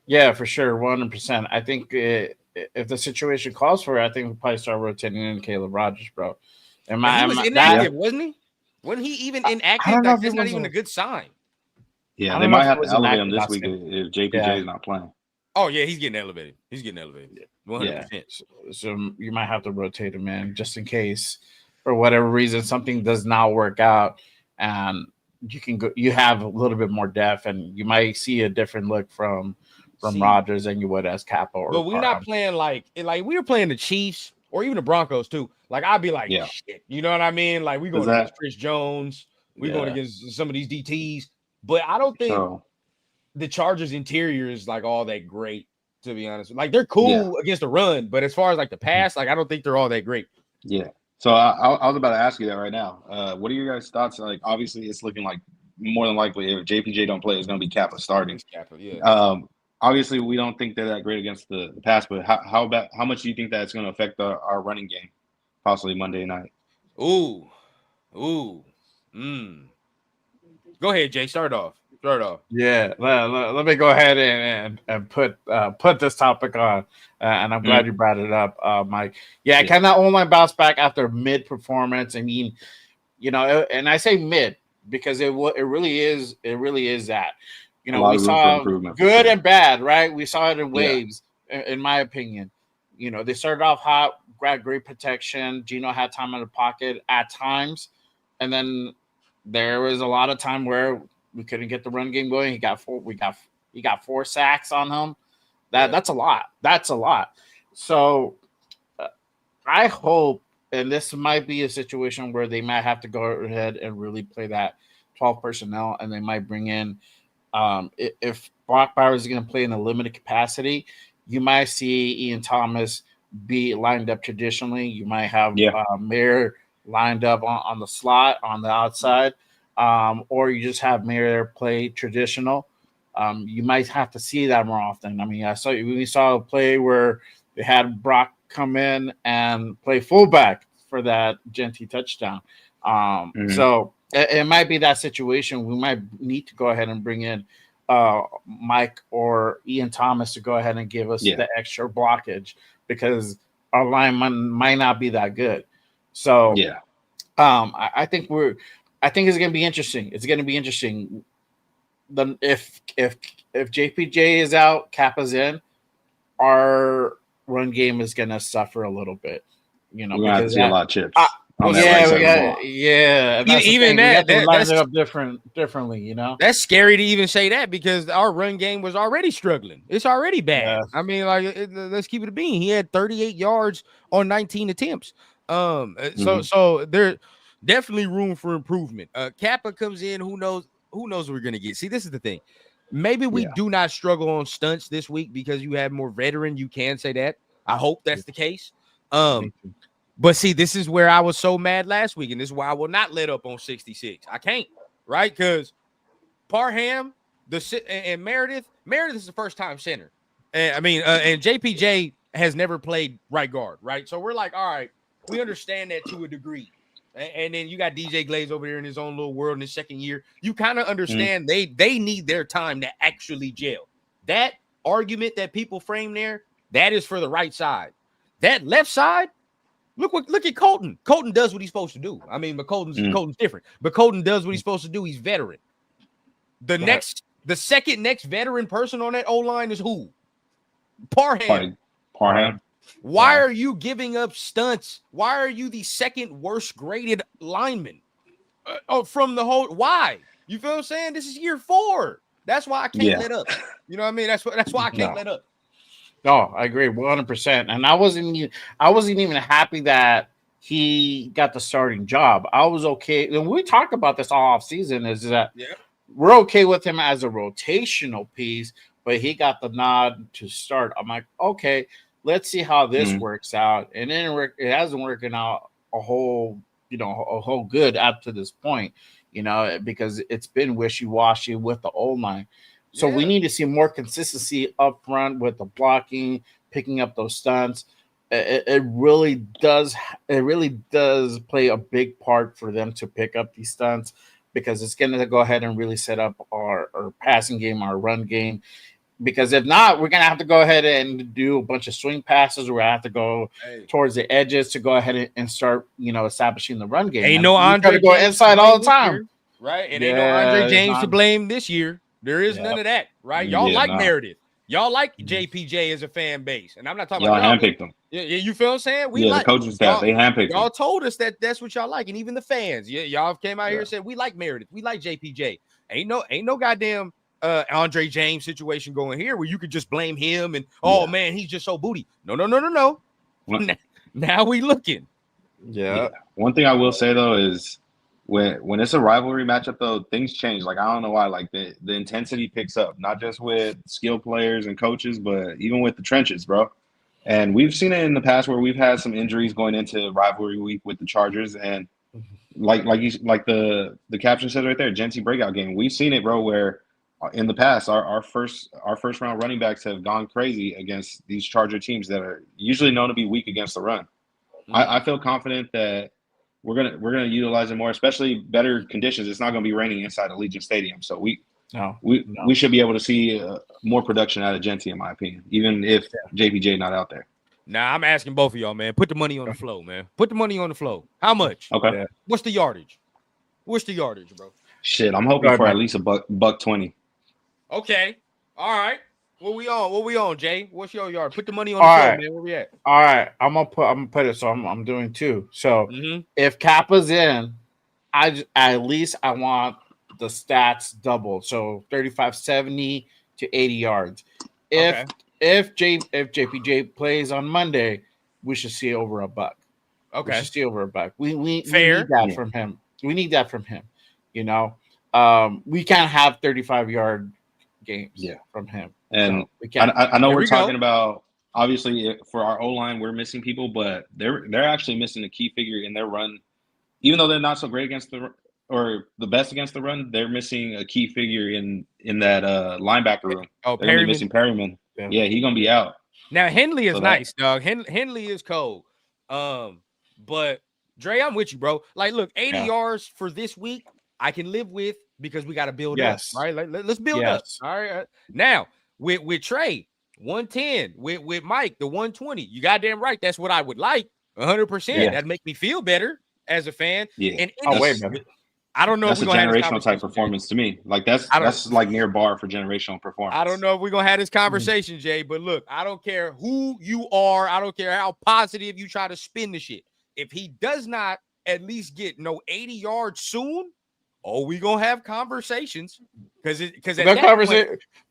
Yeah, for sure. 100%. I think if the situation calls for it, I think we'll probably start rotating in Caleb Rogers, bro. He was inactive, wasn't he? Wasn't he even inactive? That's not even a good sign. Yeah, they might have to elevate him this week if JPJ is not playing. Oh, yeah, he's getting elevated. 100%. So you might have to rotate him in just in case, for whatever reason, something does not work out, and you have a little bit more depth, and you might see a different look from Rodgers than you would as Kappa. But we're not playing like we were playing the Chiefs or even the Broncos too. Like I'd be like, shit, you know what I mean? Like we going against Chris Jones, we going against some of these DTs, but I don't think the Chargers interior is like all that great, to be honest. Like they're cool against the run, but as far as like the pass, like I don't think they're all that great. Yeah. So I was about to ask you that right now. What are your guys' thoughts? Like obviously it's looking like more than likely if JPJ don't play, it's going to be Kappa starting. Obviously we don't think they're that great against the pass, but how much do you think that's going to affect our running game possibly Monday night? Go ahead, Jay. Start off. Yeah, let me go ahead and put this topic on, and I'm glad you brought it up, Mike. Yeah, can that O-line bounce back after mid performance? I mean, and I say mid because it really is that. We saw good and bad, right? We saw it in waves, in my opinion. They started off hot, got great protection. Geno had time in the pocket at times, and then there was a lot of time where we couldn't get the run game going. He got 4 sacks on him. That's a lot. That's a lot. So I hope, and this might be a situation where they might have to go ahead and really play that 12 personnel, and they might bring in. If Brock Bowers is going to play in a limited capacity, you might see Ian Thomas be lined up traditionally. You might have Mayer lined up on the slot on the outside, or you just have Mayer play traditional. You might have to see that more often. I mean, we saw a play where they had Brock come in and play fullback for that Jeanty touchdown. So it might be that situation. We might need to go ahead and bring in Mike or Ian Thomas to go ahead and give us the extra blockage because our line might not be that good. So I think I think it's going to be interesting. It's going to be interesting. If JPJ is out, Kappa's in, our run game is going to suffer a little bit. We're going to have to see a lot of chips. And that's even we have to line that's it up differently. That's scary to even say that because our run game was already struggling. It's already bad. Yeah. I mean, let's keep it a bean. He had 38 yards on 19 attempts. So there definitely room for improvement. Kappa comes in. Who knows what we're gonna get? See, this is the thing. Maybe we do not struggle on stunts this week because you have more veteran. You can say that. I hope that's the case. But see, this is where I was so mad last week, and this is why I will not let up on 66. I can't, right? Because Parham, and Meredith is the first time center. And JPJ has never played right guard, right? So we're like, all right, we understand that to a degree. And then you got DJ Glaze over there in his own little world in his second year. You kind of understand they need their time to actually gel. That argument that people frame there, that is for the right side. That left side, look at Colton. Colton does what he's supposed to do. I mean, but Colton's different. But Colton does what he's supposed to do. He's veteran. The second next veteran person on that O-line is who? Parham. Why are you giving up stunts? Why are you the second worst graded lineman from the whole? Why? You feel what I'm saying? This is year 4. That's why I can't let up. You know what I mean? That's why I can't let up. No, I agree 100%. And I wasn't even happy that he got the starting job. I was okay. And we talked about this all off season. Is that we're okay with him as a rotational piece, but he got the nod to start. I'm like, okay, let's see how this works out. And then it hasn't working out a whole good up to this point, because it's been wishy-washy with the O-line. So we need to see more consistency up front with the blocking, picking up those stunts. It really does play a big part for them to pick up these stunts, because it's going to go ahead and really set up our passing game, our run game. Because if not, we're going to have to go ahead and do a bunch of swing passes. We're going to have to go towards the edges to go ahead and start, establishing the run game. Ain't no Andre to go inside all the time. Year, right? And ain't no Andre James to blame this year. There is none of that, right? Y'all Meredith. Y'all like JPJ as a fan base. And I'm not talking about y'all handpicked them. Yeah, you feel what I'm saying? The coaching staff, they handpicked y'all them. Told us that's what y'all like. And even the fans. Y'all came out here and said, we like Meredith. We like JPJ. Ain't no goddamn Andre James situation going here where you could just blame him and man, he's just so booty. No. Now we looking. Yeah. One thing I will say though is when it's a rivalry matchup though, things change. Like I don't know why. Like the intensity picks up, not just with skilled players and coaches, but even with the trenches, bro. And we've seen it in the past where we've had some injuries going into rivalry week with the Chargers, and like the caption says right there, Jeanty breakout game. We've seen it, bro, where in the past, our first round running backs have gone crazy against these Charger teams that are usually known to be weak against the run. I feel confident that we're gonna utilize it more, especially better conditions. It's not gonna be raining inside Allegiant Stadium, so we should be able to see more production out of Jeanty, in my opinion, even if JPJ not out there. Nah, I'm asking both of y'all, man. Put the money on the flow, man. Put the money on the flow. How much? Okay. Yeah. What's the yardage? Bro? Shit, I'm hoping for at least $120. Okay. All right. What we on, Jay? What's your yard? Put the money on the floor, man. Where we at? All right. I'm gonna put it. So I'm doing 2. So if Kappa's in, at least I want the stats doubled. So 35-70 to 80 yards. If JPJ plays on Monday, we should see over $1. Okay. We should see over $1. We need Fair. that from him. We need that from him. We can't have 35-yard games from him. And so I know we're talking about, obviously for our O-line, we're missing people, but they're actually missing a key figure in their run. Even though they're not so great against the best against the run, they're missing a key figure in that linebacker room. Oh, they're gonna be missing Perryman. Yeah, he's gonna be out. Now Henley is nice, dog. Henley is cold. But Dre, I'm with you, bro. Like, look, 80 yards for this week, I can live with because we got to build up. Right? Let's build up. All right. Now with Trey, 110, with Mike, the 120. You goddamn right. That's what I would like. 100%. That'd make me feel better as a fan. Yeah. And way better. I don't know That's if a we're gonna have this generational type conversation, Jay. performance to me. Like that's like near bar for generational performance. I don't know if we're gonna have this conversation, Jay, but look, I don't care who you are, I don't care how positive you try to spin the shit. If he does not at least get 80 yards soon, we gonna have conversations. Because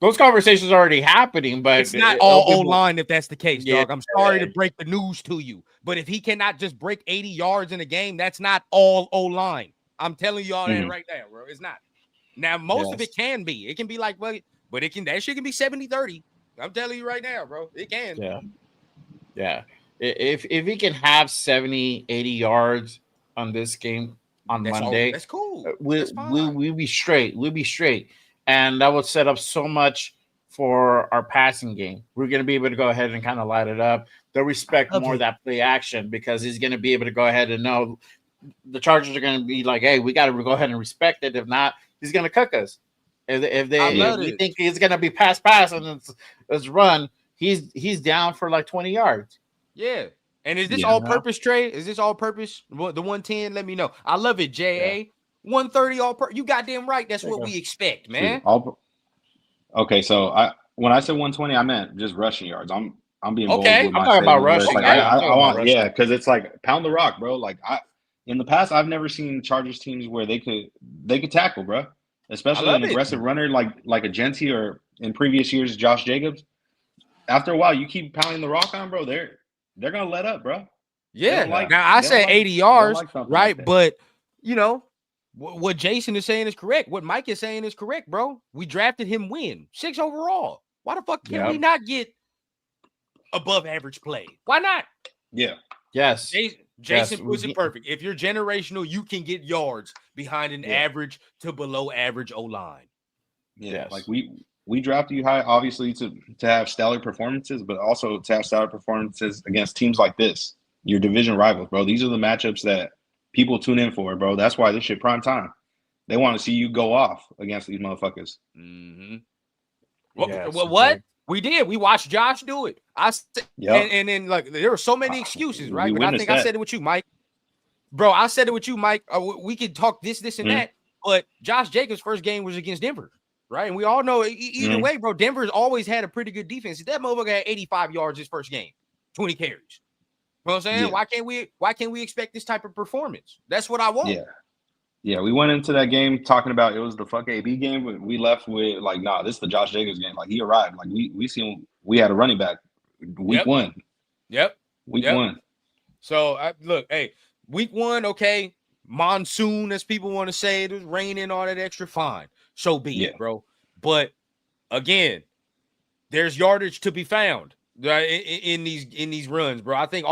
those conversations are already happening, but it's not all O-line if that's the case, dog. I'm sorry to break the news to you, but if he cannot just break 80 yards in a game, that's not all O-line. I'm telling you all that right now, bro. It's not. Now, most of it can be. It can be like, well, but that shit can be 70-30. I'm telling you right now, bro. It can. Yeah. If he can have 70, 80 yards on this game on Monday, that's cool. We'll be straight. We'll be straight. And that would set up so much for our passing game. We're going to be able to go ahead and kind of light it up. They'll respect more of that play action because he's going to be able to go ahead and know the Chargers are going to be like, hey, we got to go ahead and respect it. If not, he's going to cook us. If we think he's going to be pass and it's run, he's down for like 20 yards. Yeah. And is this all purpose, Trey? Is this all purpose? The 110? Let me know. I love it, JA. 130 all purpose. You goddamn right. That's what we expect, man. Okay, so when I said 120, I meant just rushing yards. I'm being bold with my I'm talking about rushing. Like, I want because it's like pound the rock, bro. Like in the past, I've never seen Chargers teams where they could tackle, bro. Especially an aggressive runner like a Jeanty or in previous years Josh Jacobs. After a while, you keep pounding the rock on, bro. They're gonna let up, bro. Yeah. Now I said 80 yards, right? Like but you know what Jason is saying is correct. What Mike is saying is correct, bro. We drafted him 6 overall. Why the fuck can we not get above average play? Why not? Yeah. Yes. Jason puts it perfect. If you're generational, you can get yards behind an average to below average O-line. Yeah. Like we drafted you high, obviously, to have stellar performances, but also to have stellar performances against teams like this, your division rivals, bro. These are the matchups that people tune in for, bro. That's why this shit prime time. They want to see you go off against these motherfuckers. Mm-hmm. What? We did. We watched Josh do it. And then like there were so many excuses, right? But I think I said it with you, Mike. Bro, I said it with you, Mike. We could talk this, and that. But Josh Jacobs' first game was against Denver. Right, and we all know either way, bro. Denver's always had a pretty good defense. That motherfucker had 85 yards his first game, 20 carries. You know what I'm saying? Yeah. Why can't we expect this type of performance? That's what I want. Yeah. We went into that game talking about it was the fuck AB game, but we left with like, nah, this is the Josh Jacobs game. Like he arrived. Like we seen we had a running back week 1. Week 1. So look, hey, week 1, okay. Monsoon, as people want to say, it was raining, all that extra, fine. So be it, bro. But again, there's yardage to be found in these runs, bro. I think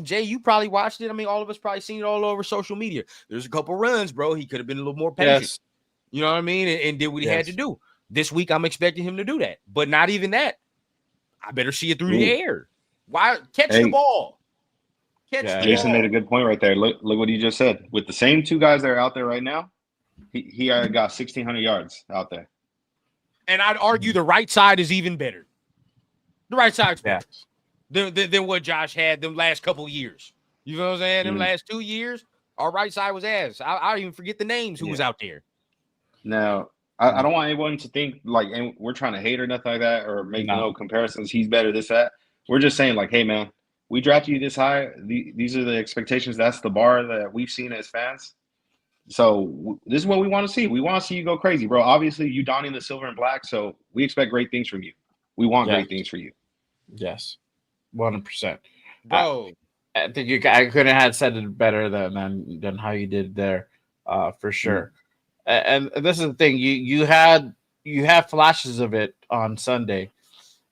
Jay, you probably watched it. I mean, all of us probably seen it all over social media. There's a couple runs, bro. He could have been a little more patient. Yes. You know what I mean? And did what he had to do. This week, I'm expecting him to do that. But not even that. I better see it through the air. Why catch the ball? Jason made a good point right there. Look what he just said. With the same 2 guys that are out there right now, he got 1,600 yards out there. And I'd argue the right side is even better. The right side's better than what Josh had them last couple of years. You know what I'm saying? Them last 2 years, our right side was ass. I even forget the names who was out there. Now, I don't want anyone to think like and we're trying to hate or nothing like that or make no comparisons. He's better, this, that. We're just saying like, hey, man, we drafted you this high. These are the expectations. That's the bar that we've seen as fans. So this is what we want to see. We want to see you go crazy, bro. Obviously, you donning the silver and black, so we expect great things from you. We want great things for you. Yes, 100%. Bro, I think I couldn't have said it better than how you did there, for sure. And this is the thing. You had flashes of it on Sunday,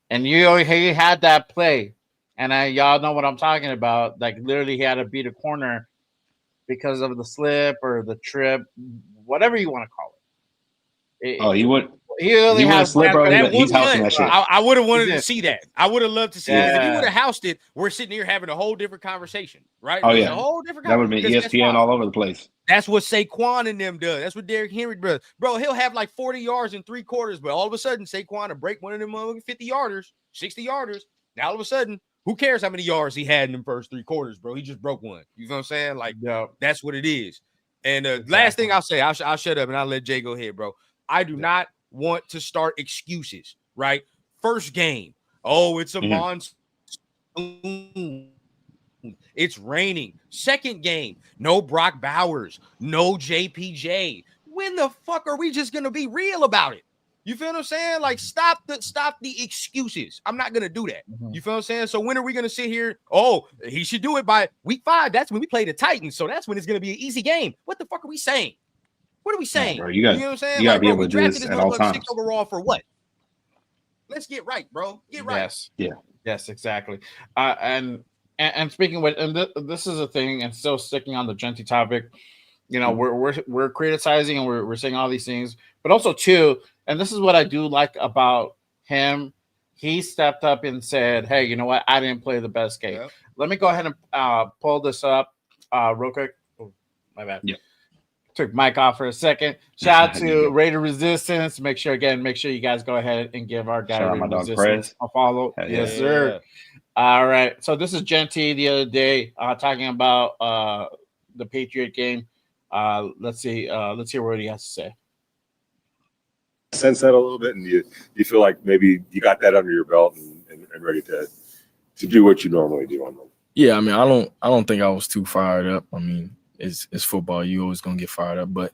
and you had that play, and y'all know what I'm talking about. Like literally, he had to beat a corner because of the slip or the trip, whatever you want to call it. He would. He only has slip, bro. He's housing that shit. I would have wanted to see that. I would have loved to see it. If he would have housed it, we're sitting here having a whole different conversation, right? Oh, a whole different that would have been ESPN all over the place. That's what Saquon and them does. That's what Derrick Henry does. Bro, he'll have like 40 yards in 3 quarters, but all of a sudden, Saquon will break one of them 50-yarders, 60-yarders. Now, all of a sudden, who cares how many yards he had in the first 3 quarters, bro? He just broke one. You know what I'm saying? Like, that's what it is. And last thing I'll say, I'll shut up and I'll let Jay go ahead, bro. I do not want to start excuses, right? First game, oh, it's a monsoon. It's raining. Second game, no Brock Bowers, no JPJ. When the fuck are we just gonna be real about it? You feel what I'm saying? Like, stop the excuses. I'm not gonna do that. You feel what I'm saying? So when are we gonna sit here? Oh, he should do it by week 5. That's when we play the Titans. So that's when it's gonna be an easy game. What the fuck are we saying? What are we saying? Bro, you know what I'm saying? You gotta be bro, able to do this at all times. 6 overall for what? Let's get right, bro. Get right. Yes. Yeah. Yes, exactly. And speaking with, and this is a thing, and still sticking on the Jeanty topic. You know, we're criticizing and we're saying all these things, but also too, and this is what I do like about him. He stepped up and said, "Hey, you know what? I didn't play the best game. Yep. Let me go ahead and pull this up real quick." Oh, my bad. Yeah. Took Mike off for a second. Shout out to Raider Resistance. Make sure you guys go ahead and give our guy Raider Resistance a follow. Yes, sir. All right. So this is Jeanty the other day talking about the Patriot game. Let's see. Let's hear what he has to say. Sense that a little bit, and you feel like maybe you got that under your belt and ready to do what you normally do on them. Yeah, I mean, I don't think I was too fired up. I mean, it's football. You always gonna get fired up, but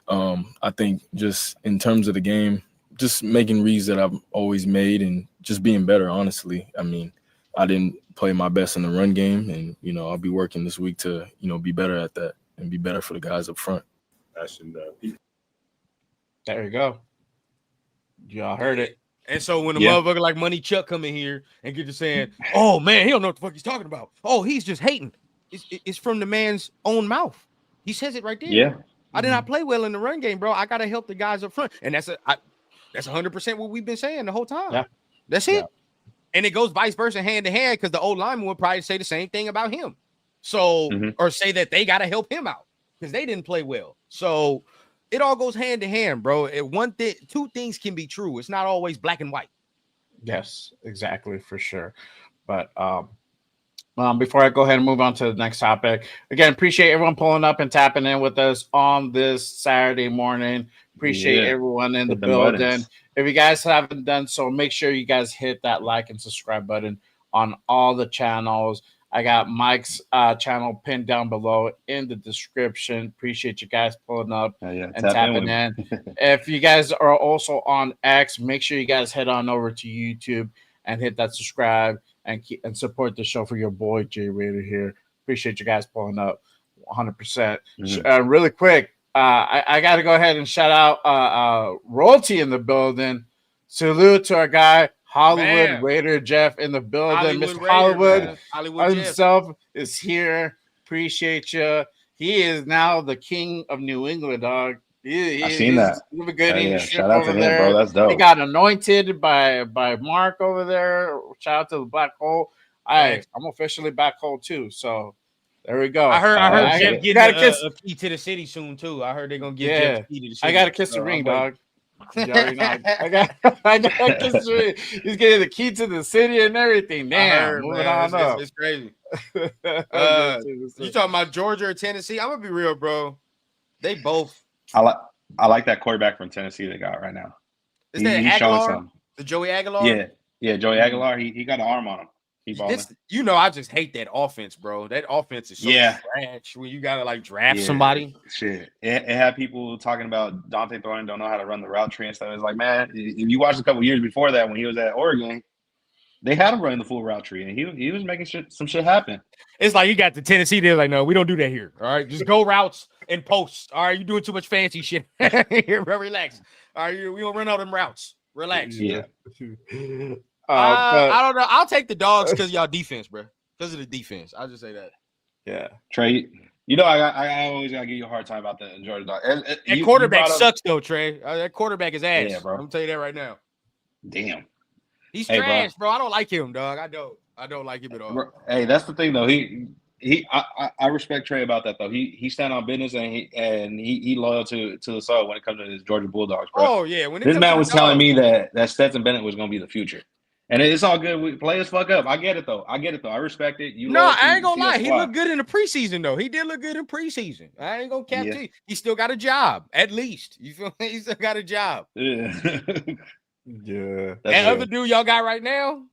I think just in terms of the game, just making reads that I've always made and just being better. Honestly, I mean, I didn't play my best in the run game, and I'll be working this week to be better at that and be better for the guys up front. There you go. Y'all heard it. And so when a motherfucker like Money Chuck come in here and get to saying, "Oh man, he don't know what the fuck he's talking about. Oh, he's just hating," it's from the man's own mouth. He says it right there. Yeah. I did not play well in the run game, bro. I gotta help the guys up front, and that's 100% what we've been saying the whole time. Yeah, that's it. Yeah. And it goes vice versa, hand to hand, because the old lineman would probably say the same thing about him. So, or say that they got to help him out because they didn't play well. So it all goes hand to hand, bro. Two things can be true. It's not always black and white. Yes, exactly, for sure. But before I go ahead and move on to the next topic, again, appreciate everyone pulling up and tapping in with us on this Saturday morning. Appreciate everyone in the building. Buttons. If you guys haven't done so, make sure you guys hit that like and subscribe button on all the channels. I got Mike's channel pinned down below in the description. Appreciate you guys pulling up and tapping in. If you guys are also on X, make sure you guys head on over to YouTube and hit that subscribe and support the show for your boy Jay Raider here. Appreciate you guys pulling up 100%. Really quick, I got to go ahead and shout out Royalty in the building. Salute to our guy Hollywood Raider Jeff in the building. Mr. Hollywood himself is here. Appreciate you. He is now the king of New England, dog. I've seen that. Shout out to him, bro. That's dope. He got anointed by Mark over there. Shout out to the Black Hole. I'm officially Black Hole too. So there we go. I heard Jeff getting a key to the city soon too. I heard they're gonna give Jeff a key to the city. I got to kiss the ring, dog. You already know. I got to kiss the ring. He's getting the key to the city and everything. Damn, moving on up. It's crazy. You talking about Georgia or Tennessee? I'm gonna be real, bro. They both. I like that quarterback from Tennessee they got right now. Is that Aguilar? The Joey Aguilar? Yeah, Joey Aguilar. He got an arm on him. I just hate that offense, bro. That offense is so trash when you gotta like draft somebody. Shit. It had people talking about Dante Thornton don't know how to run the route tree and stuff. It's like, man, if you watched a couple years before that when he was at Oregon, they had him running the full route tree, and he was making some shit happen. It's like you got the Tennessee. They're like, no, we don't do that here. All right, just go routes and posts. All right, you're doing too much fancy shit here, bro. Relax. All right, we don't run all them routes. Relax. Yeah. I don't know. I'll take the dogs because y'all defense, bro. Because of the defense. I'll just say that. Yeah. Trey, I always gotta give you a hard time about the Georgia dog. That quarterback sucks though, Trey. That quarterback is ass. Yeah, bro. I'm gonna tell you that right now. Damn. He's trash, bro. I don't like him, dog. I don't like him at all. Bro, hey, that's the thing though. I respect Trey about that though. He stand on business and he loyal to the soul when it comes to his Georgia Bulldogs, bro. Oh yeah, this man was telling me that Stetson Bennett was gonna be the future. And it's all good. We players fuck up. I get it though. I respect it. You No, I ain't loyalty gonna to your lie. He squad. looked good in the preseason, though. He did look good in preseason. I ain't gonna cap Yeah. to you. He still got a job, at least. You feel me? He still got a job. Yeah. Yeah. That's That true. other dude y'all got right now,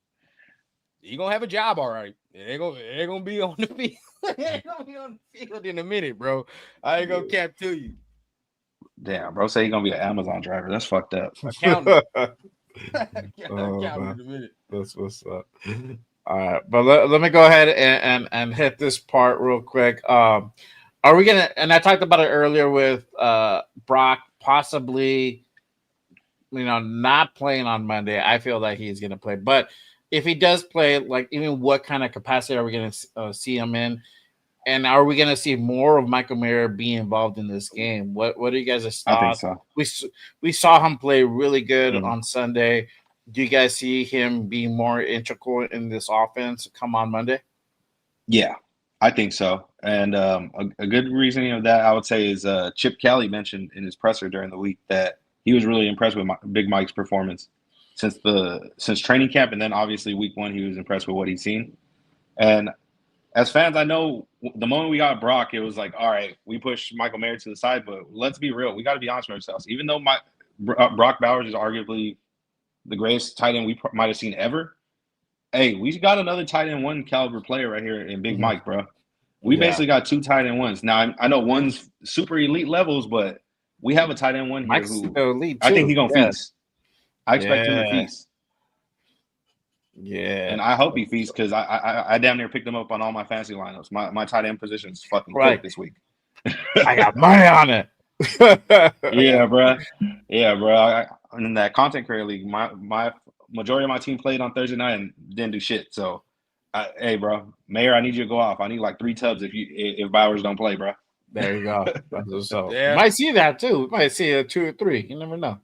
he gonna have a job, all right. It ain't gonna be on the field. It ain't gonna be on the field in a minute, bro. I ain't gonna cap to you. Damn, bro. Say you're gonna be an Amazon driver. That's fucked up. Accountant. Oh, Accountant in a minute. That's what's up. All right, but let me go ahead and hit this part real quick. Are we gonna? And I talked about it earlier with Brock possibly, not playing on Monday. I feel like he's gonna play, but if he does play, like, even what kind of capacity are we gonna see him in? And are we gonna see more of Michael Mayer being involved in this game? What are you guys' thoughts? I think so. We saw him play really good Mhm. on Sunday. Do you guys see him being more integral in this offense come on Monday? Yeah, I think so. And a good reasoning of that, I would say, is Chip Kelly mentioned in his presser during the week that he was really impressed with Big Mike's performance since training camp, and then obviously week 1 he was impressed with what he's seen. And as fans, I know the moment we got Brock, it was like, all right, we push Michael Mayer to the side, but let's be real, we got to be honest with ourselves. Even though Brock Bowers is arguably the greatest tight end we might have seen ever, hey, we got another tight end 1 caliber player right here in Big Mike, bro. We basically got 2 tight end 1s. Now, I know one's super elite levels, but we have a tight end 1 here Mike's who elite I think too. he's going to feast. I expect him to feast. Yeah. And I hope he feasts because I damn near picked him up on all my fantasy lineups. My tight end position is fucking Right. cooked this week. I got money on it. Yeah, bro. Yeah, bro. In that content creator league, my majority of my team played on Thursday night and didn't do shit. So, hey, bro, Mayer, I need you to go off. I need like 3 tubs if Bowers don't play, bro. There you go. That's what's up. Yeah. You might see that too. You might see a 2 or 3. You never know.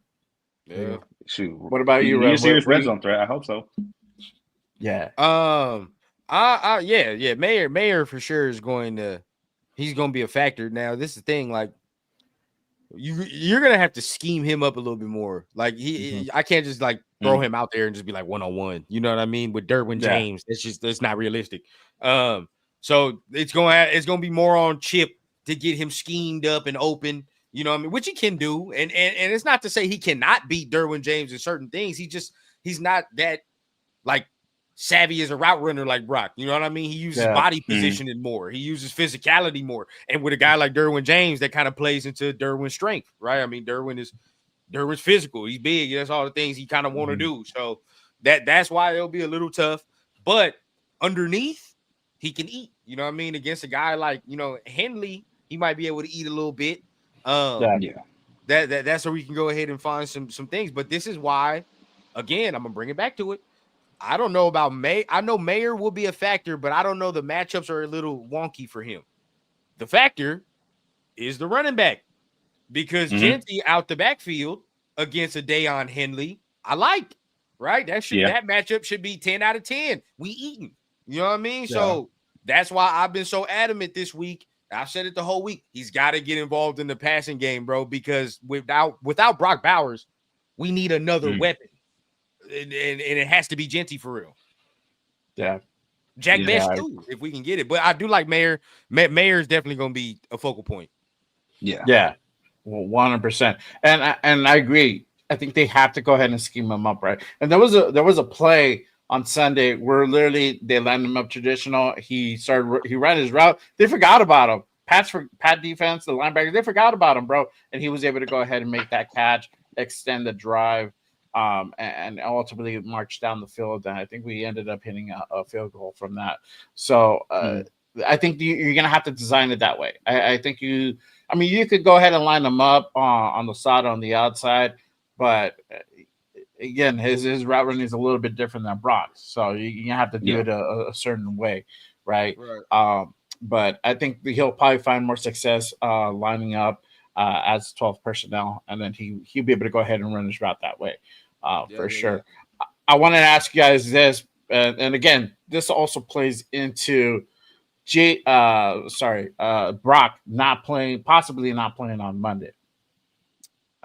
Yeah. Shoot. What about you, You're Rev? a serious What- red zone threat. I hope so. Yeah. Yeah. Mayer for sure is he's going to be a factor. Now, this is the thing, like, you're going to have to scheme him up a little bit more. Like, I can't just like throw him out there and just be like 1-on-1. You know what I mean? With Derwin James, that's not realistic. So it's going to be more on Chip to get him schemed up and open. You know what I mean? Which he can do. And it's not to say he cannot beat Derwin James in certain things. He's not that like savvy as a route runner like Brock. You know what I mean? He uses body positioning more. He uses physicality more. And with a guy like Derwin James, that kind of plays into Derwin's strength, right? I mean, Derwin's physical. He's big. That's all the things he kind of want to do. So that's why it'll be a little tough. But underneath, he can eat. You know what I mean? Against a guy like, Henley, he might be able to eat a little bit. That's where we can go ahead and find some things. But this is why, again, I'm gonna bring it back to it. I don't know about May. I know Mayer will be a factor, but I don't know. The matchups are a little wonky for him. The factor is the running back because Jeanty out the backfield against a Deion Henley. I like, right? That matchup should be 10 out of 10. We eating. You know what I mean? Yeah. So that's why I've been so adamant this week. I've said it the whole week. He's got to get involved in the passing game, bro, because without Brock Bowers, we need another weapon. And it has to be Jeanty for real. Yeah. Jack Best too, if we can get it. But I do like Mayer. Mayer is definitely going to be a focal point. Yeah. Yeah. 100%. And I agree. I think they have to go ahead and scheme him up, right? And there was a play on Sunday where literally they lined him up traditional. He ran his route. They forgot about him. Pat defense, the linebackers, they forgot about him, bro. And he was able to go ahead and make that catch, extend the drive. And ultimately marched down the field. And I think we ended up hitting a field goal from that. So I think you're going to have to design it that way. I think you could go ahead and line them up on the side, on the outside, but again, his route running is a little bit different than Brock's. So you have to do it a certain way, right? But I think he'll probably find more success lining up as 12 personnel, and then he'll be able to go ahead and run his route that way, sure. I wanted to ask you guys this, and again, this also plays into Brock possibly not playing on Monday.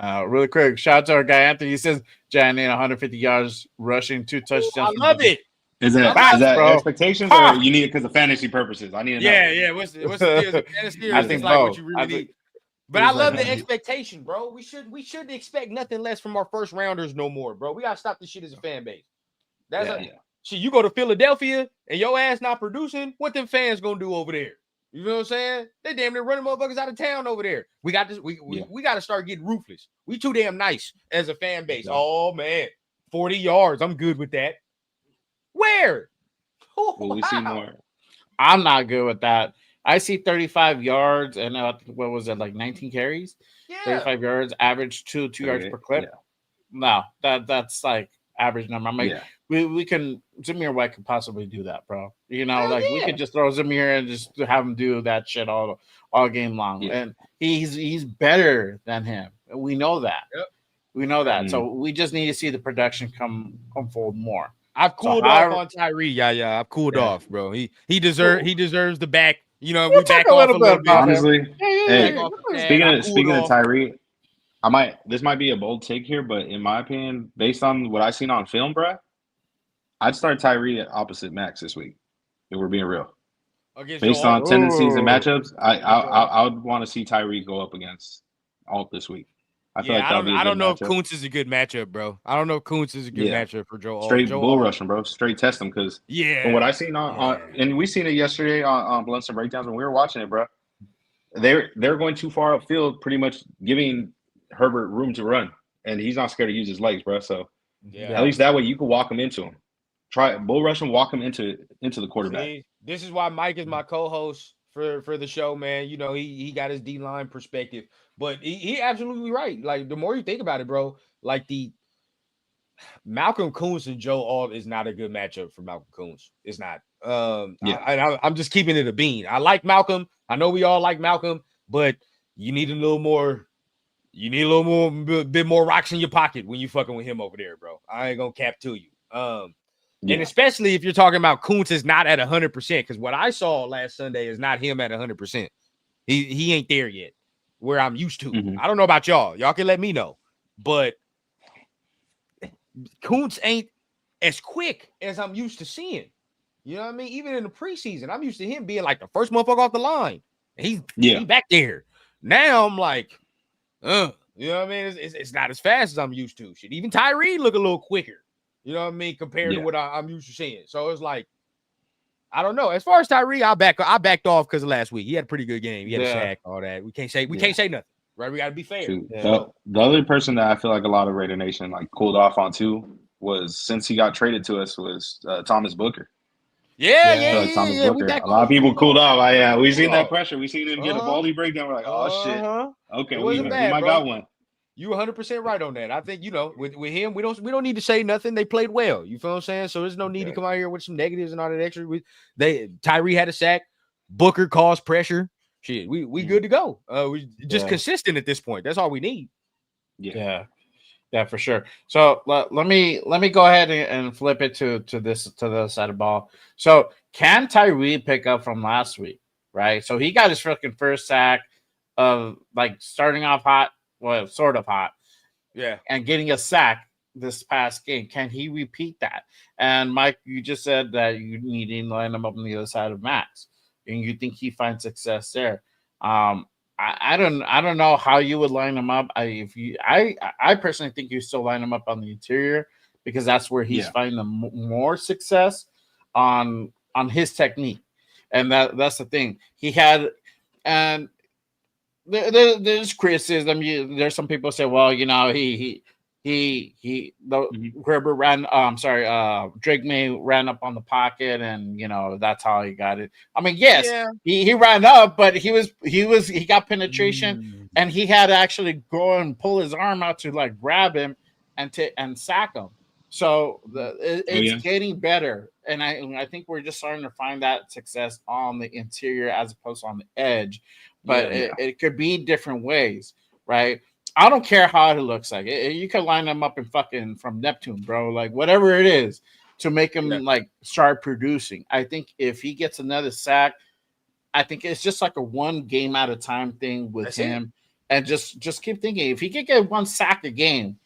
Really quick, shout out to our guy Anthony. He says Jeanty 150 yards rushing, 2 touchdowns. I love it. Is that Facts, bro. expectations, or you need it because of fantasy purposes? I need to know. Yeah. What's the deal? Is it fantasy or I is think this like what both. you really need? But He's I love like- the expectation, bro. We shouldn't expect nothing less from our first rounders no more, bro. We gotta stop this shit as a fan base. That's shit. You go to Philadelphia and your ass not producing, what them fans gonna do over there? You know what I'm saying? They damn near running motherfuckers out of town over there. We got this. We got to start getting ruthless. We too damn nice as a fan base. Oh man, 40 yards. I'm good with that. Where? Will we see more? I'm not good with that. I see 35 yards and what was it, like 19 carries? Yeah. 35 yards, average two yards per clip. No, that's like average number. I'm like, we can Zamir White could possibly do that, bro. You know, we could just throw Zamir and just have him do that shit all game long. Yeah. And he's better than him. We know that. Yep. We know that. So we just need to see the production come forward more. I've cooled off on Tyree. Yeah. I've cooled off, bro. He deserves the back. You know, We'll we back talk a off little a little bit bit. about Honestly, Yeah. speaking of Tyree, this might be a bold take here, but in my opinion, based on what I've seen on film, bro, I'd start Tyree at opposite Max this week. If we're being real, based on tendencies and matchups, I would want to see Tyree go up against Alt this week. I feel like I don't know if Kuntz is a good matchup, bro. I don't know if Kuntz is a good matchup for Joe. Straight bull rushing, bro. Straight test him because from what I seen on and we seen it yesterday on Blunts and Breakdowns when we were watching it, bro. They're going too far upfield, pretty much giving Herbert room to run, and he's not scared to use his legs, bro. So at least that way you can walk him into him. Try bull rush and walk him into the quarterback. See, this is why Mike is my co-host for the show, man. You know, he got his D-line perspective. But he absolutely right. Like, the more you think about it, bro, like the Malcolm Kuntz and Joe Alt is not a good matchup for Malcolm Kuntz. It's not. I'm just keeping it a bean. I like Malcolm. I know we all like Malcolm, but you need a little more. You need a little more, bit more rocks in your pocket when you fucking with him over there, bro. I ain't gonna cap to you. And especially if you're talking about Kuntz is not at 100%, because what I saw last Sunday is not him at 100%. He ain't there yet, where I'm used to. I don't know about y'all. Y'all can let me know. But Kuntz ain't as quick as I'm used to seeing. You know what I mean? Even in the preseason, I'm used to him being like the first motherfucker off the line. He's back there. Now I'm like, you know what I mean? It's not as fast as I'm used to. Shit, even Tyree look a little quicker. You know what I mean? Compared to what I'm used to seeing. So it's like, I don't know. As far as Tyree, I backed off because of last week. He had a pretty good game. He had a sack, all that. We can't say nothing. Right? We got to be fair. The other person that I feel like a lot of Raider Nation like cooled off on too was, since he got traded to us, was Thomas Booker. Yeah. Booker. A lot of people cooled off. We seen that pressure. We seen him get a baldy breakdown. We're like, oh shit. Okay, we might got one. You 100% right on that. I think, you know, with him, we don't need to say nothing. They played well. You feel what I'm saying? So there's no need to come out here with some negatives and all that extra. Tyree had a sack. Booker caused pressure. Shit, we good to go. We just consistent at this point. That's all we need. Yeah, for sure. So let me go ahead and flip it to the other side of the ball. So can Tyree pick up from last week? Right. So he got his freaking first sack of like starting off hot. Well, sort of hot. Yeah. And getting a sack this past game. Can he repeat that? And Mike, you just said that you need to line him up on the other side of Max. And you think he finds success there. I don't know how you would line him up. I personally think you still line him up on the interior because that's where he's finding more success on his technique. And that's the thing. He had and there's criticism. There's some people say, well, you know, Herbert ran. Drake May ran up on the pocket, and you know that's how he got it. I mean, yes, he ran up, but he got penetration, and he had to actually go and pull his arm out to like grab him and sack him. So it's getting better, and I think we're just starting to find that success on the interior as opposed to on the edge. But it could be different ways, right? I don't care how it looks like. You can line them up in fucking from Neptune, bro. Like whatever it is to make him like start producing. I think if he gets another sack, I think it's just like a one game at a time thing with him. and just keep thinking. If he could get 1 sack a game,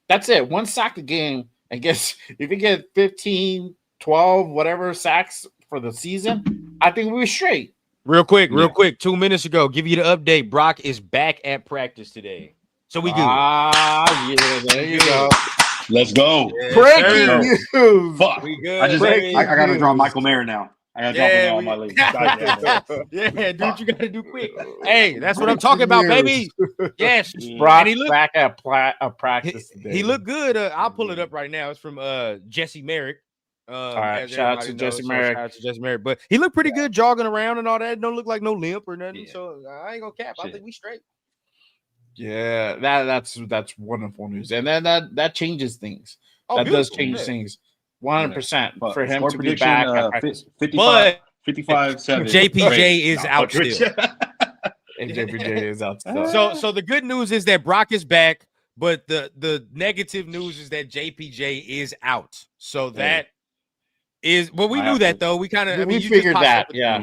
that's it. 1 sack a game, and guess if he get 15, 12, whatever sacks for the season, I think we're straight. Real quick. 2 minutes ago, give you the update. Brock is back at practice today, so we good. Yeah, there you go. Let's go. Yes, Breaking news. Fuck. We good. I baby. got to draw Michael Mayer now. I got to drop him on my league. Yeah, do what you got to do quick. Hey, that's what I'm talking about, baby. Yes, Brock and he looked back at practice today. He looked good. I'll pull it up right now. It's from Jesse Merrick. All right, shout out to Jesse Merrick. Shout out to Jesse Merrick. But he looked pretty good jogging around and all that. Don't look like no limp or nothing. Yeah. So I ain't gonna cap. I think we straight. Yeah, that's wonderful news, and then that changes things. Oh, that does beautiful. change things 100% for him Score to be back. At practice. 55-7. JPJ is out still. And JPJ is out still. So the good news is that Brock is back, but the negative news is that JPJ is out. So that is, well, we knew that though. We kind of, we figured that. Yeah.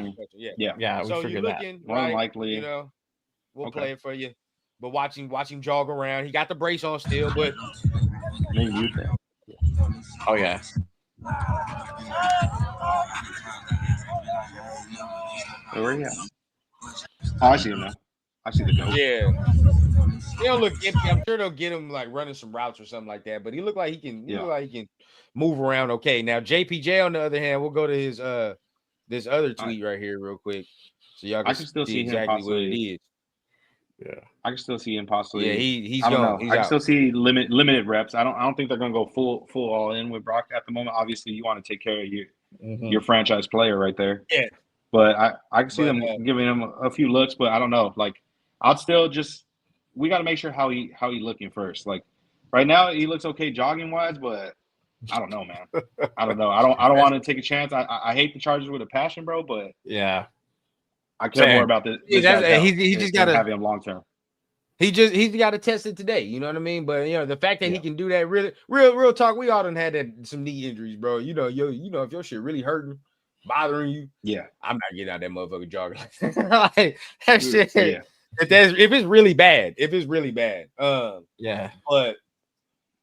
So we figured you're looking, More than right, likely. you know, we'll play it for you. But watch him jog around. He got the brace on still, but oh yeah. Where are you at? Oh, I see him now. I see the goat. yeah. He don't look gimpy. I'm sure they'll get him like running some routes or something like that. But he look like he can. He look like he can move around okay. Now JPJ on the other hand, we'll go to his this other tweet right here real quick, so y'all can still see exactly what it is. Yeah, I can still see him possibly. Yeah, he's I don't gone. know. He's I can out. still see limited reps. I don't think they're gonna go full all in with Brock at the moment. Obviously, you want to take care of your franchise player right there. Yeah. But I can see them giving him a few looks, but I don't know. Like, I'd still we got to make sure how he looking first. Like right now, he looks okay jogging wise, but I don't know, man. I don't know. I don't want to take a chance. I hate the Chargers with a passion, bro. But yeah, I care more about this. He just got to have him long term. He's got to test it today. You know what I mean? But you know the fact that he can do that, really, real talk. We all done had some knee injuries, bro. You know, if your shit really hurting, bothering you, I'm not getting out that motherfucker jogging like that shit. Yeah. If it's really bad, But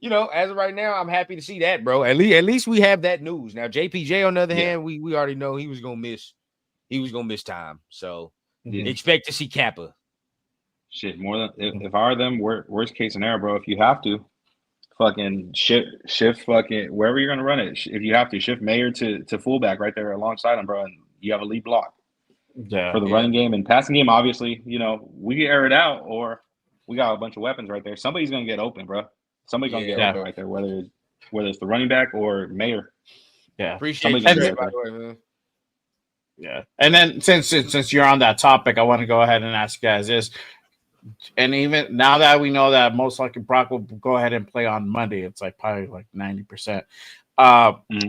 you know, as of right now, I'm happy to see that, bro. At least we have that news. Now, JPJ on the other hand, we already know he was gonna miss miss time. So expect to see Kappa. Shit, more than if I were them, worst case scenario, bro. If you have to, fucking shift fucking wherever you're gonna run it. If you have to shift Mayer to fullback right there alongside him, bro, and you have a lead block. For the running game and passing game, obviously, you know, we can air it out or we got a bunch of weapons right there. Somebody's gonna get open, bro. Somebody's gonna get open right there, whether it's the running back or Mayer. Yeah, appreciate it, by the way, man. Yeah, and then since you're on that topic, I want to go ahead and ask you guys this. And even now that we know that most likely Brock will go ahead and play on Monday, it's like probably like 90%.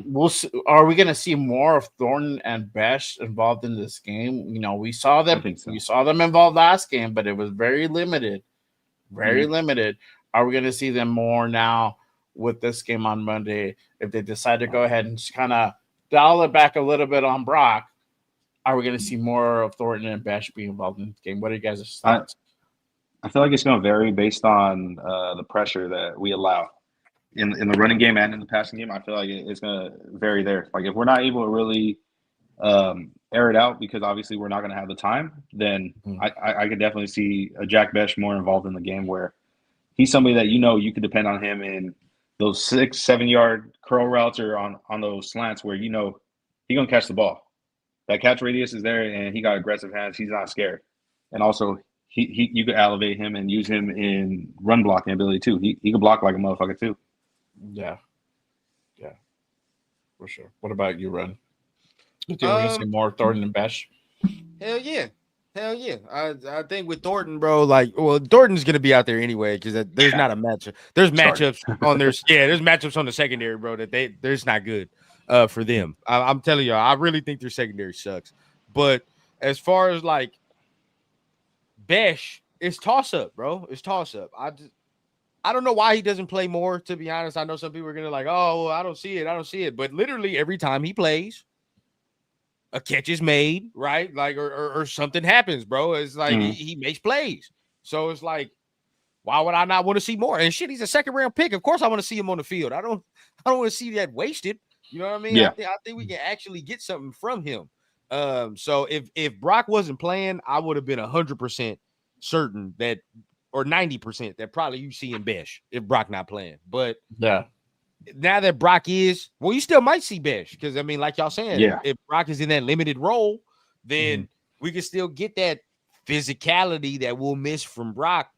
We'll see, are we going to see more of Thornton and Besh involved in this game? You know, we saw them. We saw them involved last game, but it was very limited. Very limited. Are we going to see them more now with this game on Monday? If they decide to go ahead and just kind of dial it back a little bit on Brock, are we going to see more of Thornton and Besh being involved in the game? What are you guys' thoughts? I feel like it's going to vary based on the pressure that we allow. In the running game and in the passing game, I feel like it's going to vary there. Like if we're not able to really air it out because obviously we're not going to have the time, then I could definitely see a Jack Besh more involved in the game where he's somebody that you could depend on him in those 6-7 yard curl routes or on those slants where he's going to catch the ball. That catch radius is there and he got aggressive hands. He's not scared. And also you could elevate him and use him in run blocking ability too. He could block like a motherfucker too. Yeah, for sure. What about you, Ren? Do you think we're gonna see more Thornton and Besh? Hell yeah. I think with Thornton, bro, Thornton's gonna be out there anyway because there's not a matchup. There's matchups on there's matchups on the secondary, bro. That there's not good for them. I'm telling you, I really think their secondary sucks. But as far as like Besh, it's toss up, bro. It's toss up. I don't know why he doesn't play more, to be honest. I know some people are going to oh, well, I don't see it. But literally every time he plays, a catch is made, right? Like, or something happens, bro. It's like he makes plays. So it's like, why would I not want to see more? And shit, he's a second round pick. Of course, I want to see him on the field. I don't want to see that wasted. You know what I mean? Yeah. I think we can actually get something from him. So if Brock wasn't playing, I would have been 100% certain that, or 90% that probably you see him Besh if Brock not playing. But Yeah. now that Brock is, well, you still might see Besh because I mean, like y'all saying, Yeah. if Brock is in that limited role, then we can still get that physicality that we'll miss from Brock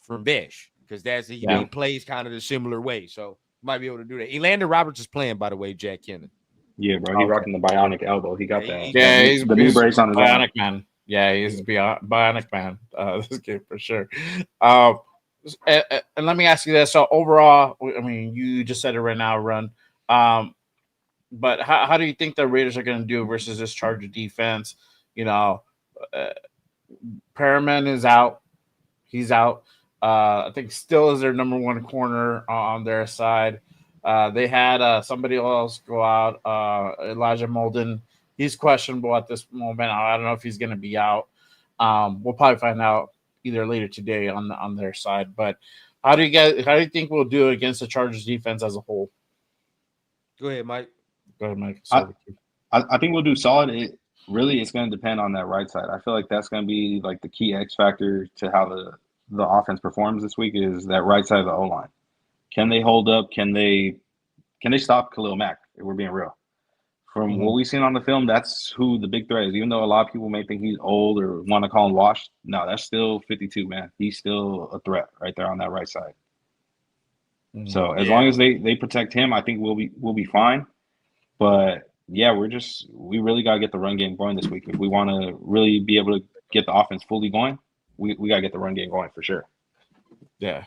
from Besh because he plays kind of the similar way. So might be able to do that. Elander Roberts is playing, by the way, Jack Kennan. Yeah, bro. He rocking the bionic elbow. He got that. He's the knee brace on his arm. bionic man. Yeah, he's bionic man. This kid for sure. And let me ask you this. So overall, I mean, you just said it right now, Run. But how do you think the Raiders are going to do versus this Charger defense? You know, Perriman is out. He's out. I think still is their number one corner on their side. They had somebody else go out, Elijah Molden. He's questionable at this moment. I don't know if he's going to be out. We'll probably find out either later today on their side. But how do you think we'll do against the Chargers defense as a whole? Go ahead, Mike. Go ahead, Mike. I think we'll do solid. It's going to depend on that right side. I feel like that's going to be like the key X factor to how the offense performs this week is that right side of the O-line. Can they hold up? Can they stop Khalil Mack, if we're being real? From what we've seen on the film, that's who the big threat is. Even though a lot of people may think he's old or want to call him washed, no, that's still 52, man. He's still a threat right there on that right side. So as long as they protect him, I think we'll be fine. But yeah, we really got to get the run game going this week. If we want to really be able to get the offense fully going, we got to get the run game going for sure. Yeah,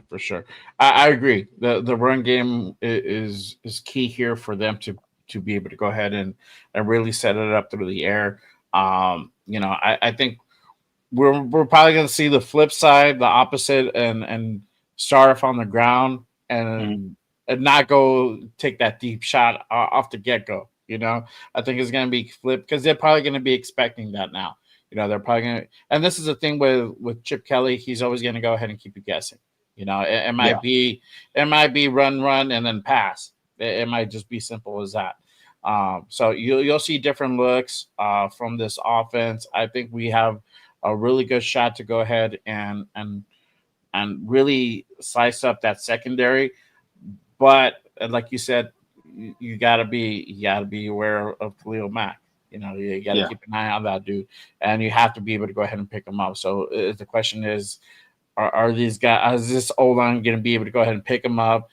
for sure. I agree. The run game is key here for them to be able to go ahead and really set it up through the air. I think we're probably going to see the flip side, the opposite, and start off on the ground and not go take that deep shot off the get-go. I think it's going to be flipped because they're probably going to be expecting that now. They're probably going to, and this is the thing with Chip Kelly. He's always going to go ahead and keep you guessing. It might be run and then pass. It might just be simple as that. So you'll see different looks from this offense. I think we have a really good shot to go ahead and really slice up that secondary. But like you said, you gotta be aware of Khalil Mack. You got to keep an eye on that dude, and you have to be able to go ahead and pick him up. So the question is, are these guys? Is this O-line going to be able to go ahead and pick him up,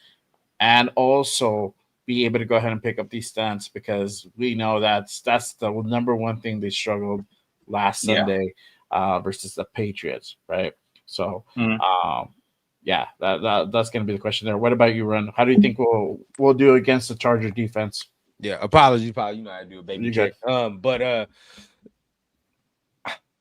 and also be able to go ahead and pick up these stunts? Because we know that's the number one thing they struggled last Sunday versus the Patriots, right? So, that's going to be the question there. What about you, Run? How do you think we'll do against the Charger defense? Yeah, apologies, probably you know how to do a baby check. But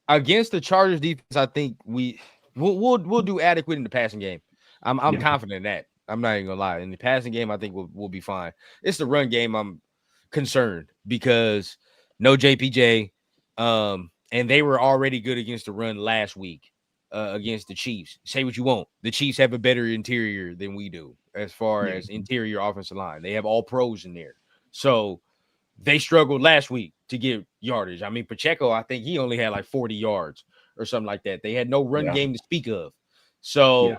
against the Chargers defense, I think we'll do adequate in the passing game. I'm confident in that. I'm not even gonna lie. In the passing game, I think we'll be fine. It's the run game I'm concerned because no JPJ, and they were already good against the run last week against the Chiefs. Say what you want. The Chiefs have a better interior than we do as far as interior offensive line. They have all pros in there. So they struggled last week to get yardage. I mean, Pacheco, I think he only had like 40 yards or something like that. They had no run game to speak of. So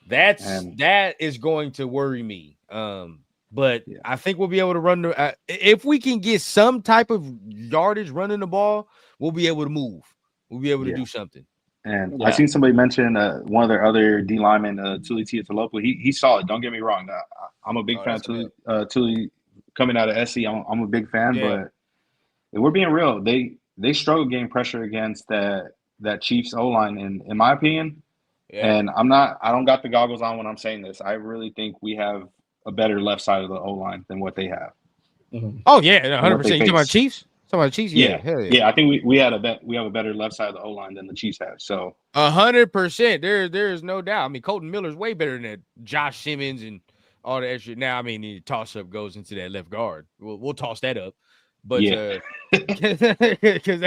that is going to worry me. But I think we'll be able to run if we can get some type of yardage running the ball, we'll be able to move. We'll be able to do something. And I seen somebody mention one of their other D linemen, Tuli Tuipulotu. He's solid. Don't get me wrong. I'm a big fan of Tuli. Coming out of SC, I'm a big fan, but if we're being real, they struggle getting pressure against that Chiefs O-line, in my opinion. And I don't got the goggles on when I'm saying this. I really think we have a better left side of the O-line than what they have. Oh yeah, 100%. You talking about Chiefs? Yeah, hell yeah. Yeah, I think we have a better left side of the O-line than the Chiefs have. So 100%. There is no doubt. I mean, Colton Miller's way better than that. Josh Simmons and all the extra. Now, I mean, the toss-up goes into that left guard. We'll toss that up, but because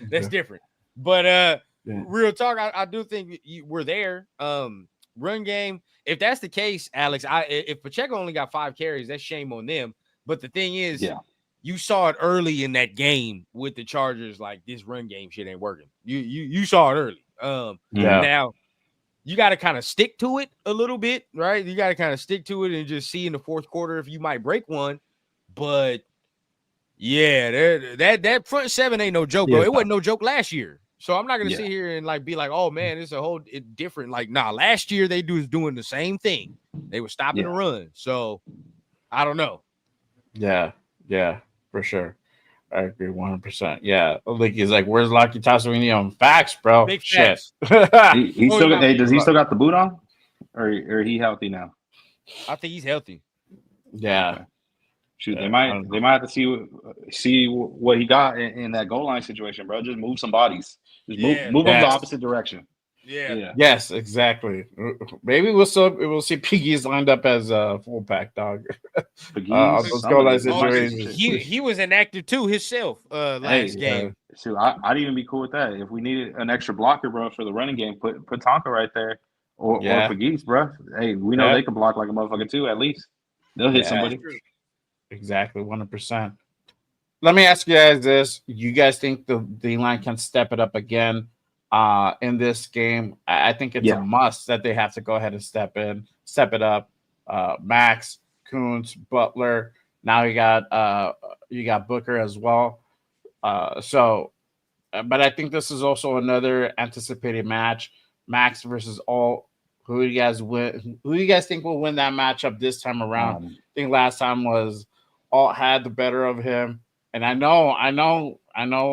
that's different. But real talk, I do think we're there. Run game. If that's the case, Alex, if Pacheco only got 5 carries, that's shame on them. But the thing is, you saw it early in that game with the Chargers. Like, this run game shit ain't working. You saw it early. Now you got to kind of stick to it a little bit, right? You got to kind of stick to it and just see in the fourth quarter if you might break one. But yeah, that front seven ain't no joke, bro. It wasn't no joke last year. So I'm not gonna sit here and like be like, oh man, it's a whole different. Like, nah, last year they was doing the same thing. They were stopping the run. So I don't know. Yeah, for sure. I agree 100%. Yeah, like he's like, where's Lucky Tassolini on facts, bro? Big Shit. facts. He still got, does he still got the boot on, or he healthy now? I think he's healthy. Yeah. Okay. Shoot, they might have to see what he got in that goal line situation, bro. Just move some bodies. Just move them the opposite direction. Yeah. Yes, exactly. Maybe we'll see Piggies lined up as a fullback dog. Those goal line situations. He was inactive too himself last game. Shoot, I'd even be cool with that. If we needed an extra blocker, bro, for the running game, put Tonka right there or Piggies, bro. Hey, we know they can block like a motherfucker too. At least they'll hit somebody. Exactly, 100%. Let me ask you guys this: you guys think the D-line can step it up again in this game? I think it's a must that they have to go ahead and step it up. Max, Kuntz, Butler. Now you got Booker as well. But I think this is also another anticipated match: Max versus Alt. Who do you guys win? Who do you guys think will win that matchup this time around? I think last time was Alt had the better of him, and I know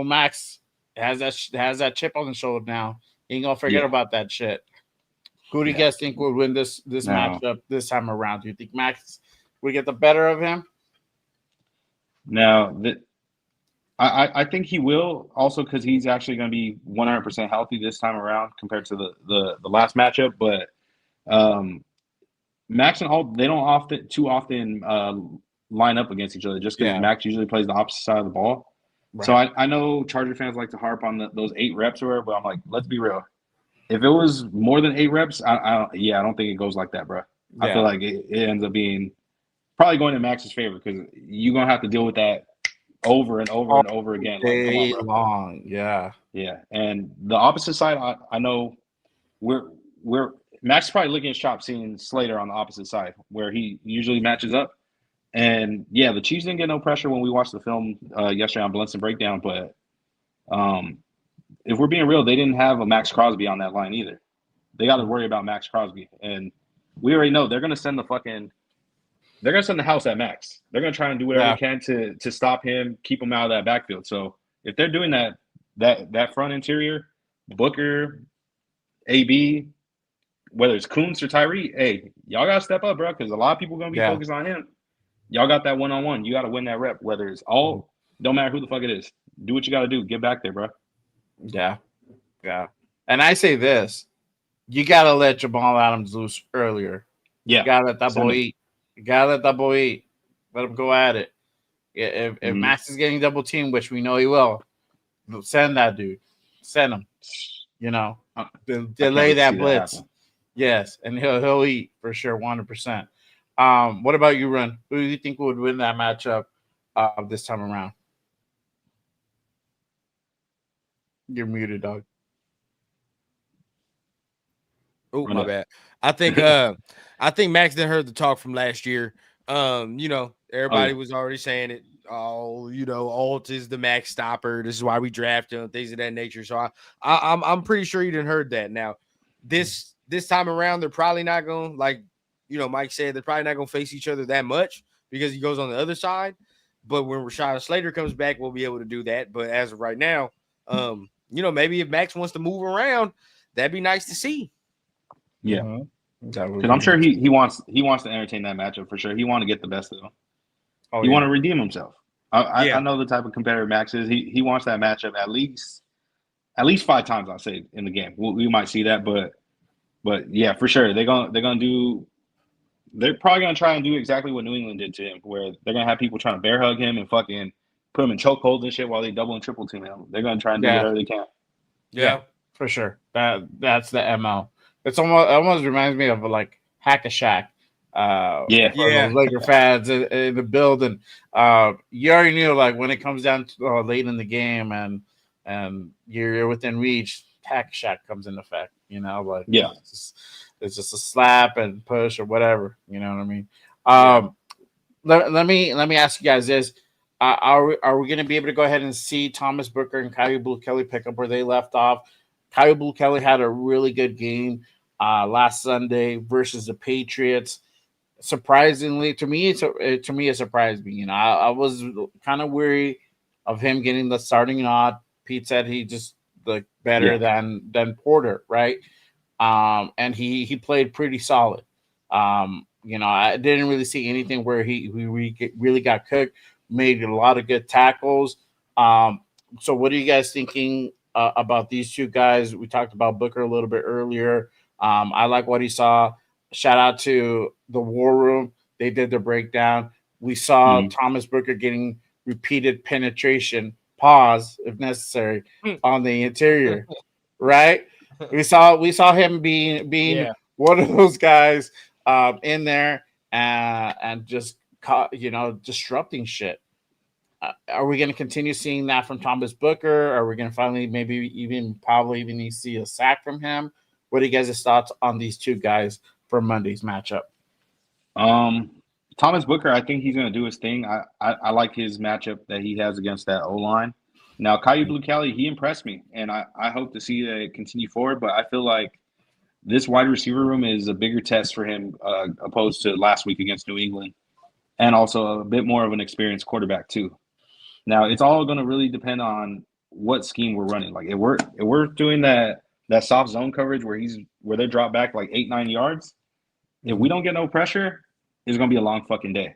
Max has that chip on the shoulder now. He ain't gonna forget about that shit. Who do you guys think will win this matchup this time around? Do you think Max will get the better of him? No, I think he will, also because he's actually going to be 100% healthy this time around compared to the last matchup. But Max and Alt, they don't too often line up against each other, just because Max usually plays the opposite side of the ball. Right. So I know Charger fans like to harp on those 8 reps or whatever, but I'm like, let's be real. If it was more than 8 reps, I don't think it goes like that, bro. I feel like it ends up being probably going in Max's favor, because you're gonna have to deal with that over and over and over again. Day long, yeah. And the opposite side, I know we're Max is probably licking his chops seeing Slater on the opposite side, where he usually matches up. And the Chiefs didn't get no pressure when we watched the film yesterday on Blunts and Breakdown. But if we're being real, they didn't have a Max Crosby on that line either. They got to worry about Max Crosby, and we already know they're gonna send the house at Max. They're gonna try and do whatever they can to stop him, keep him out of that backfield. So if they're doing that front interior, Booker, AB, whether it's Kuntz or Tyree, hey, y'all gotta step up, bro, because a lot of people are gonna be focused on him. Y'all got that one-on-one. You got to win that rep, whether it's all, don't matter who the fuck it is. Do what you got to do. Get back there, bro. Yeah. And I say this: you got to let Jamal Adams loose earlier. You got to let that boy eat. Let him go at it. If Max is getting double teamed, which we know he will, send that dude. Send him. Delay that blitz. Yes, and he'll eat for sure, 100%. What about you, Run? Who do you think would win that matchup this time around? You're muted, dog. Oh, my bad. I think Max didn't heard the talk from last year. Everybody was already saying it. Oh, Alt is the Max stopper. This is why we draft him, things of that nature. So I'm pretty sure you didn't heard that. Now, this time around, they're probably not going to, Mike said, they're probably not going to face each other that much because he goes on the other side. But when Rashad Slater comes back, we'll be able to do that. But as of right now, maybe if Max wants to move around, that'd be nice to see. Yeah, because I'm sure he wants to entertain that matchup for sure. He want to get the best of them. He want to redeem himself. I know the type of competitor Max is. He wants that matchup at least 5 times. I'll say in the game. We might see that, but yeah, for sure they're gonna do. They're probably gonna try and do exactly what New England did to him, where they're gonna have people trying to bear hug him and fucking put him in chokeholds and shit while they double and triple team him. They're gonna try and do whatever they can. Yeah, for sure. That's the MO. It almost reminds me of like Hack a Shack. Yeah. For those Laker fans in the building. You already knew like when it comes down to late in the game and you're within reach, Hack a Shack comes in effect. You know, like Yeah. it's just a slap and push or whatever. You know what I mean? Let me ask you guys this. Are we going to be able to go ahead and see Thomas Booker and Kyle Blue Kelly pick up where they left off? Kyle Blue Kelly had a really good game last Sunday versus the Patriots. Surprisingly, to me, it surprised me. You know, I was kind of weary of him getting the starting nod. Pete said he just looked better than Porter, right? And he played pretty solid. You know, I didn't really see anything where he really got cooked. Made a lot of good tackles. So what are you guys thinking about these two guys? We talked about Booker a little bit earlier. I like what he saw. Shout out to the War Room. They did the breakdown. We saw Thomas Booker getting repeated penetration, pause if necessary, on the interior. Right? We saw him being one of those guys in there and just disrupting shit. Are we going to continue seeing that from Thomas Booker? Are we going to finally probably even see a sack from him? What are you guys' thoughts on these two guys for Monday's matchup? Thomas Booker, I think he's going to do his thing. I like his matchup that he has against that O-line. Now, Kyle Blue Kelly, he impressed me, and I hope to see that continue forward, but I feel like this wide receiver room is a bigger test for him opposed to last week against New England, and also a bit more of an experienced quarterback too. Now, it's all going to really depend on what scheme we're running. Like if we're doing that soft zone coverage where they drop back like 8-9 yards, if we don't get no pressure, it's going to be a long fucking day.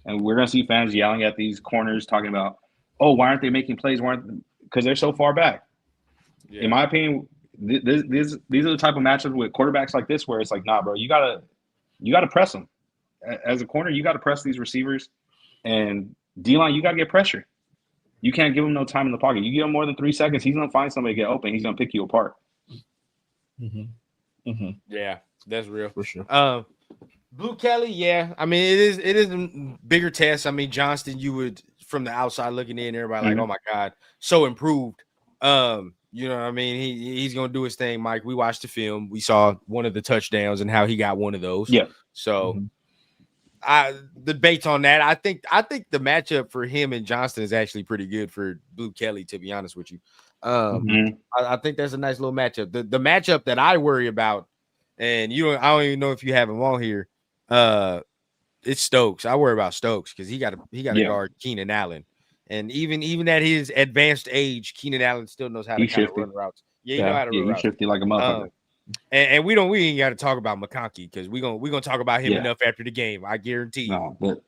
And we're going to see fans yelling at these corners talking about, oh, why aren't they making plays? Because they're so far back. Yeah. In my opinion, these are the type of matchups with quarterbacks like this where it's like, nah, bro, you gotta press them. As a corner, you got to press these receivers. And D-line, you got to get pressure. You can't give him no time in the pocket. You give him more than 3 seconds, he's going to find somebody to get open. He's going to pick you apart. Yeah, that's real. For sure. Blue Kelly, yeah. I mean, it is a bigger test. I mean, Johnston, you would from the outside looking in, everybody like, oh my God, so improved. You know what I mean? He's gonna do his thing, Mike. We watched the film. We saw one of the touchdowns and how he got one of those. Yeah. So debates on that. I think the matchup for him and Johnston is actually pretty good for Blue Kelly, to be honest with you. I think that's a nice little matchup. The matchup that I worry about, and I don't even know if you have him on here. It's Stokes. I worry about Stokes because he got to guard Keenan Allen. And even at his advanced age, Keenan Allen still knows how to kind of run routes. Yeah, you know how to run routes. He's shifty like a motherfucker. And we ain't got to talk about McConkey because we're gonna talk about him enough after the game. I guarantee you. No, but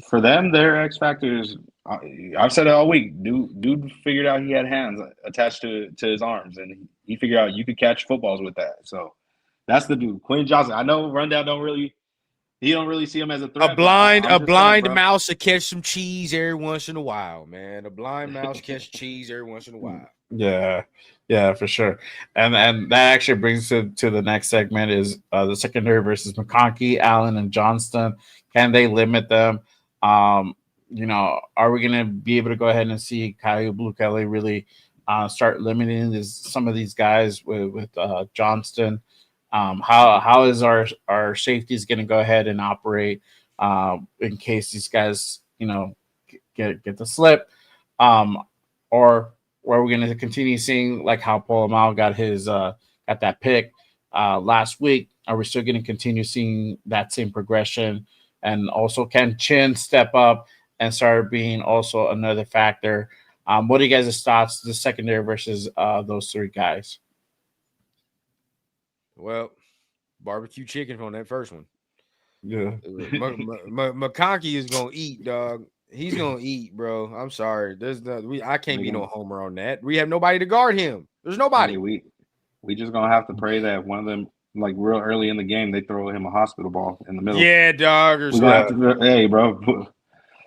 for them, their X factor is. I've said it all week. Dude figured out he had hands attached to his arms, and he figured out you could catch footballs with that. So that's the dude, Quinn Johnson. I know Rundown don't really see him as a threat. A blind mouse will catch some cheese every once in a while, man. A blind mouse catch cheese every once in a while. Yeah, for sure. And that actually brings to the next segment is the secondary versus McConkey, Allen, and Johnston. Can they limit them? Are we going to be able to go ahead and see Kyle Blue Kelly really start limiting some of these guys with Johnston? How is our safeties going to go ahead and operate in case these guys get the slip, or are we going to continue seeing like how Polamalu got that pick last week? Are we still going to continue seeing that same progression? And also, can Chin step up and start being also another factor? What are you guys' thoughts, the secondary versus those three guys? Well, barbecue chicken on that first one. Yeah. McConkey is going to eat, dog. He's going to eat, bro. I'm sorry. I can't be no homer on that. We have nobody to guard him. There's nobody. We just going to have to pray that one of them, like real early in the game, they throw him a hospital ball in the middle. Yeah, dog. Hey, bro.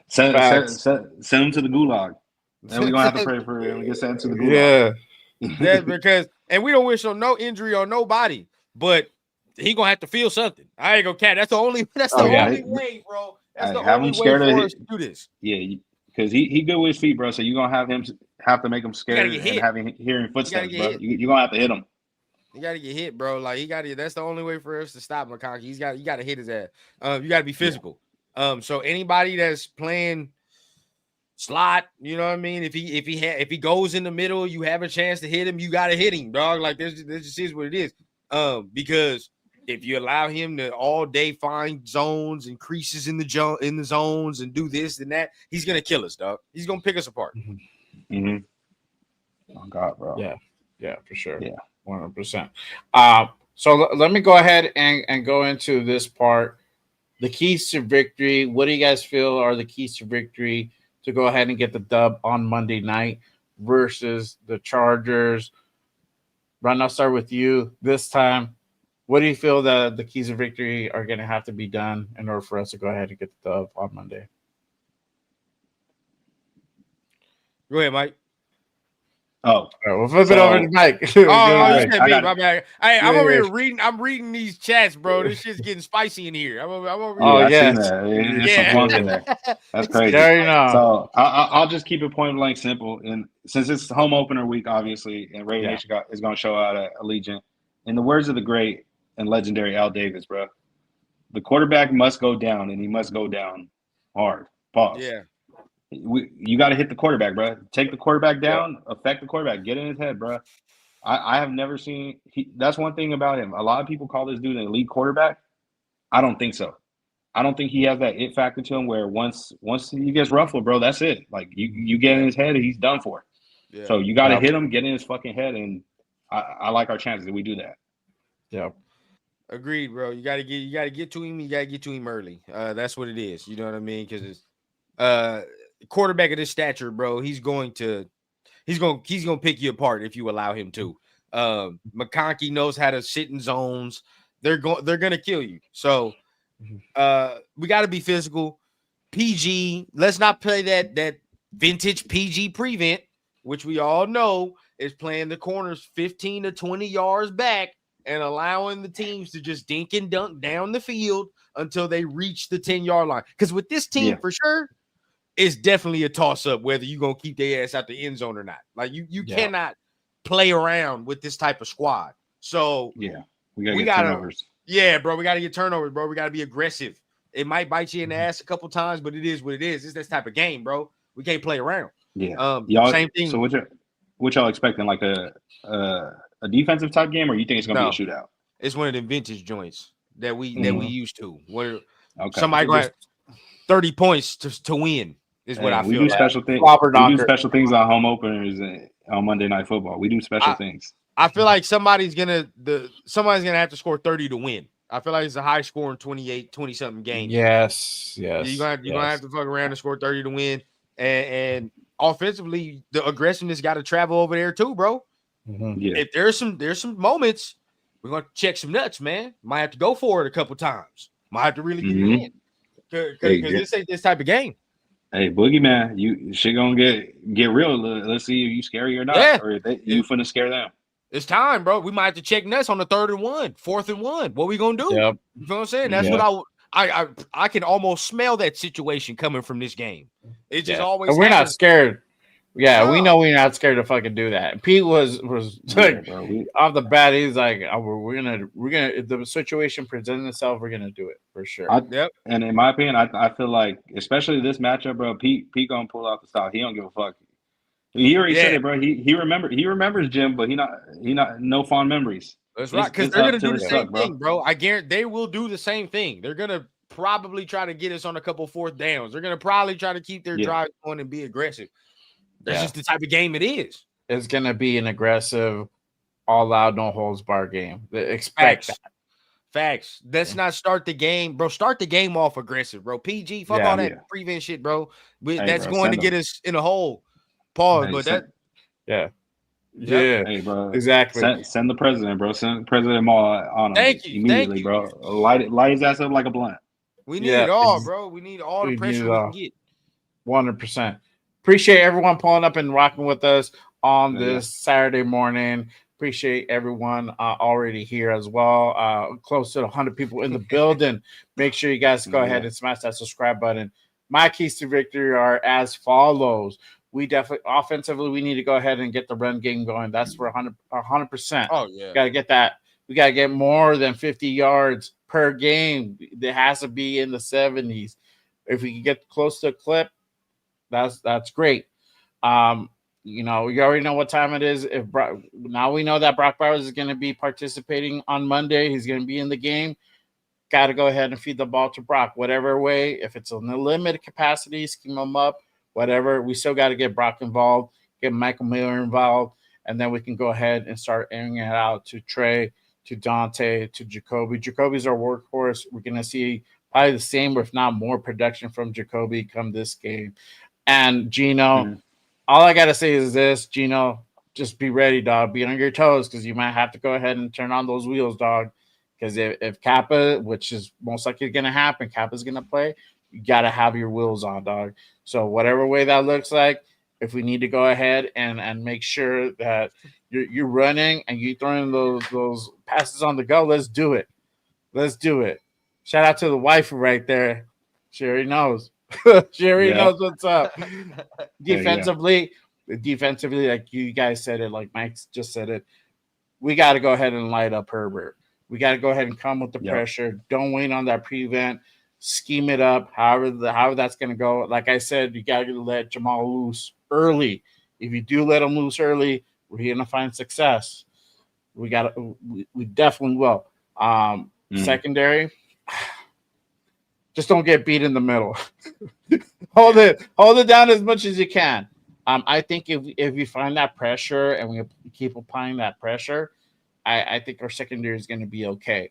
Send him to the gulag. Then we're going to have to pray for him to get sent to the gulag. That's because, and we don't wish on no injury on nobody, but he gonna have to feel something. I ain't gonna cat. That's the only only way, bro. That's the have only him way scared for of us to do this. Yeah, because he good with his feet, bro. So you're gonna have to make him gotta scared get and hit. having hearing get footsteps, bro. hit. You're gonna have to hit him. You gotta get hit, bro. Like that's the only way for us to stop McConkey. You gotta hit his ass. You gotta be physical. So anybody that's playing slot, you know what I mean? If he goes in the middle, you have a chance to hit him, you gotta hit him, dog. Like this just is what it is. Because if you allow him to all day find zones and creases in the zones and do this and that, he's gonna kill us, dog. He's gonna pick us apart. Mm-hmm. Oh God, bro. Yeah, for sure. Yeah, 100%. So let me go ahead and go into this part. The keys to victory. What do you guys feel are the keys to victory to go ahead and get the dub on Monday night versus the Chargers? Ron, I'll start with you this time. What do you feel that the keys of victory are going to have to be done in order for us to go ahead and get the dub on Monday? Go ahead, Mike. Oh, all right, we'll flip it over to Mike. You said me, my bad. Hey, I'm over here reading. I'm reading these chats, bro. This shit's getting spicy in here. I'm over here. Oh, I yes. seen that. There's some funk in there. That's crazy. So I'll just keep it point blank simple. And since it's home opener week, obviously, and Raider Nation is going to show out at Allegiant. In the words of the great and legendary Al Davis, bro, the quarterback must go down, and he must go down hard. Pause. Yeah. You got to hit the quarterback, bro. Take the quarterback down, affect the quarterback, get in his head, bro. I have never seen that's one thing about him. A lot of people call this dude an elite quarterback. I don't think so. I don't think he has that it factor to him where once he gets ruffled, bro, that's it. Like you get in his head and he's done for. Yeah. So you got to hit him, get in his fucking head, and I like our chances that we do that. Yeah. Agreed, bro. You gotta get to him. You gotta get to him early. That's what it is. You know what I mean? Because it's quarterback of this stature, bro, he's going to pick you apart if you allow him to. McConkey knows how to sit in zones. They're gonna kill you. So we got to be physical. PG. Let's not play that vintage PG prevent, which we all know is playing the corners 15 to 20 yards back and allowing the teams to just dink and dunk down the field until they reach the 10-yard line. Because with this team, for sure, it's definitely a toss-up whether you're going to keep their ass out the end zone or not. Like, you cannot play around with this type of squad. So, we got to get turnovers. Yeah, bro, we got to get turnovers, bro. We got to be aggressive. It might bite you in the ass a couple times, but it is what it is. It's this type of game, bro. We can't play around. Yeah. Same thing. So what y'all expecting? Like a defensive type game, or you think it's going to be a shootout? It's one of them vintage joints that we used to. Where somebody going 30 points to win is what I feel. We do special things. We do special things on home openers and on Monday Night Football. We do special things. I feel like somebody's gonna have to score 30 to win. I feel like it's a high scoring 20-something game. Yes. You're gonna have to fuck around and score 30 to win. And offensively, the aggressiveness got to travel over there too, bro. Mm-hmm. Yeah. If there's some moments, we're gonna check some nuts, man. Might have to go for it a couple times. Might have to really get it in. Because this ain't this type of game. Hey, Boogeyman, you shit gonna get real. Let's see if you scary or not, or you finna scare them. It's time, bro. We might have to check nuts on the 3rd and 1, 4th and 1. What we gonna do? Yep. You know what I'm saying? That's what I can almost smell that situation coming from this game. It just always. And we're not scared. Yeah, we know we're not scared to fucking do that. Pete was like off the bat. He's like, we're gonna if the situation presents itself, we're gonna do it for sure. And in my opinion, I feel like especially this matchup, bro. Pete gonna pull out the style. He don't give a fuck. He already said it, bro. He remembers Jim, but he not no fond memories. That's right, because they're gonna do the same thing, bro. I guarantee they will do the same thing. They're gonna probably try to get us on a couple 4th downs. They're gonna probably try to keep their drive going and be aggressive. That's just the type of game it is. It's gonna be an aggressive, all out, no holds bar game. Expect that. Facts. Let's not start the game, bro. Start the game off aggressive, bro. PG, fuck all that prevent shit, bro. That's going to get us in a hole. Pause, but that. Yeah. Hey, bro. Exactly. Send the president, bro. Send President Maul on him immediately, bro. Light his ass up like a blunt. We need it all, bro. We need all the pressure we can get. 100%. Appreciate everyone pulling up and rocking with us on this Saturday morning. Appreciate everyone already here as well. Close to 100 people in the building. Make sure you guys go ahead and smash that subscribe button. My keys to victory are as follows. We definitely offensively we need to go ahead and get the run game going. That's for 100%. Oh yeah, Got to get that. We got to get more than 50 yards per game. It has to be in the 70s. If we can get close to a clip, that's great. You already know what time it is. Now we know that Brock Bowers is going to be participating on Monday. He's going to be in the game. Got to go ahead and feed the ball to Brock, whatever way. If it's in a limited capacity, scheme him up, whatever. We still got to get Brock involved, get Michael Miller involved, and then we can go ahead and start airing it out to Trey, to Dante, to Jacoby. Jacoby's our workhorse. We're going to see probably the same, if not more, production from Jacoby come this game. And Gino, all I got to say is this, Gino, just be ready, dog. Be on your toes because you might have to go ahead and turn on those wheels, dog. Because if Kappa, which is most likely going to happen, Kappa's going to play, you got to have your wheels on, dog. So whatever way that looks like, if we need to go ahead and make sure that you're running and you're throwing those passes on the go, let's do it. Let's do it. Shout out to the wife right there. She already knows. She already knows what's up. Defensively, like you guys said it, like Mike just said it, we got to go ahead and light up Herbert. We got to go ahead and come with the pressure. Don't wait on that prevent. Scheme it up. However that's going to go. Like I said, you got to let Jamal loose early. If you do let him loose early, we're going to find success. We definitely will. Secondary, just don't get beat in the middle. hold it down as much as you can. I think if we find that pressure and we keep applying that pressure, I think our secondary is going to be okay.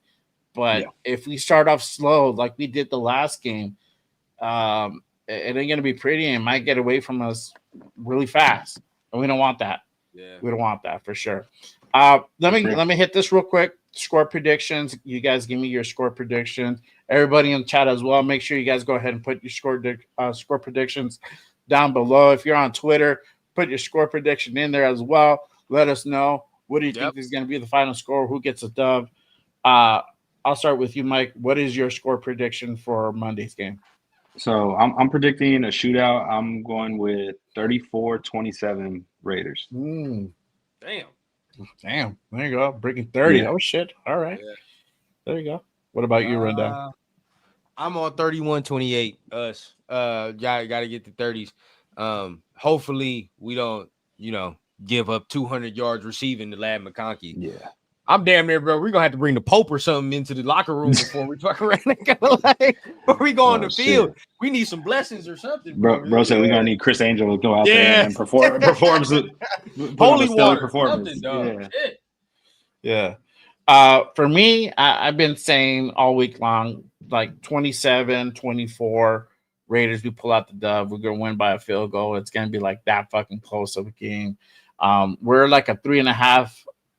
But if we start off slow like we did the last game, it ain't going to be pretty and it might get away from us really fast. And we don't want that. Yeah. We don't want that for sure. Let me hit this real quick. Score predictions. You guys give me your score predictions. Everybody in the chat as well. Make sure you guys go ahead and put your score predictions down below. If you're on Twitter, put your score prediction in there as well. Let us know. What do you think is going to be the final score? Who gets a dub? I'll start with you, Mike. What is your score prediction for Monday's game? So I'm predicting a shootout. I'm going with 34-27 Raiders. Damn. There you go. Breaking 30. Yeah. Oh, shit. All right. Yeah. There you go. What about you, Rundown? I'm on 31-28. Us. Got to get the 30s. Hopefully we don't, give up 200 yards receiving to Lad McConkey. Yeah. I'm damn near, bro. We're going to have to bring the Pope or something into the locker room before we fuck around. Before we go on the field. We need some blessings or something. Bro said we're going to need Chris Angel to go out there and perform holy water performance. Yeah. For me, I've been saying all week long, like 27-24 Raiders, we pull out the dub. We're going to win by a field goal. It's going to be like that fucking close of a game. We're like a 3.5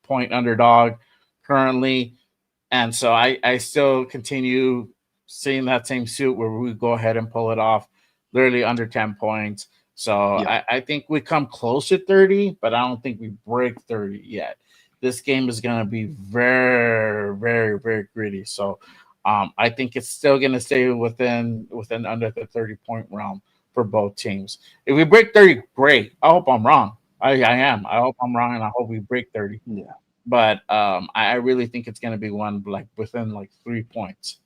point underdog currently. And so I still continue seeing that same suit where we go ahead and pull it off literally under 10 points. So I think we come close to 30, but I don't think we break 30 yet. This game is going to be very, very, very gritty. So I think it's still going to stay within under the 30-point realm for both teams. If we break 30, great. I hope I'm wrong. I am. I hope I'm wrong, and I hope we break 30. Yeah. But I really think it's going to be one like within like 3 points.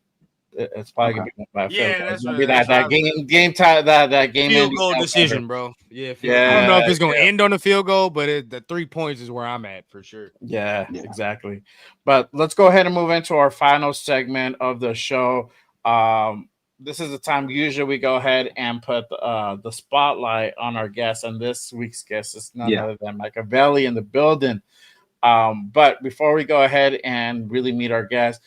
It's probably going to be one by that's going to be that game time that game field goal decision, bro. Yeah. I don't know if it's going to end on a field goal, but the 3 points is where I'm at for sure. Yeah, exactly. But let's go ahead and move into our final segment of the show. This is the time usually we go ahead and put the spotlight on our guest, and this week's guest is none other than Mikeaveli in the building. But before we go ahead and really meet our guest,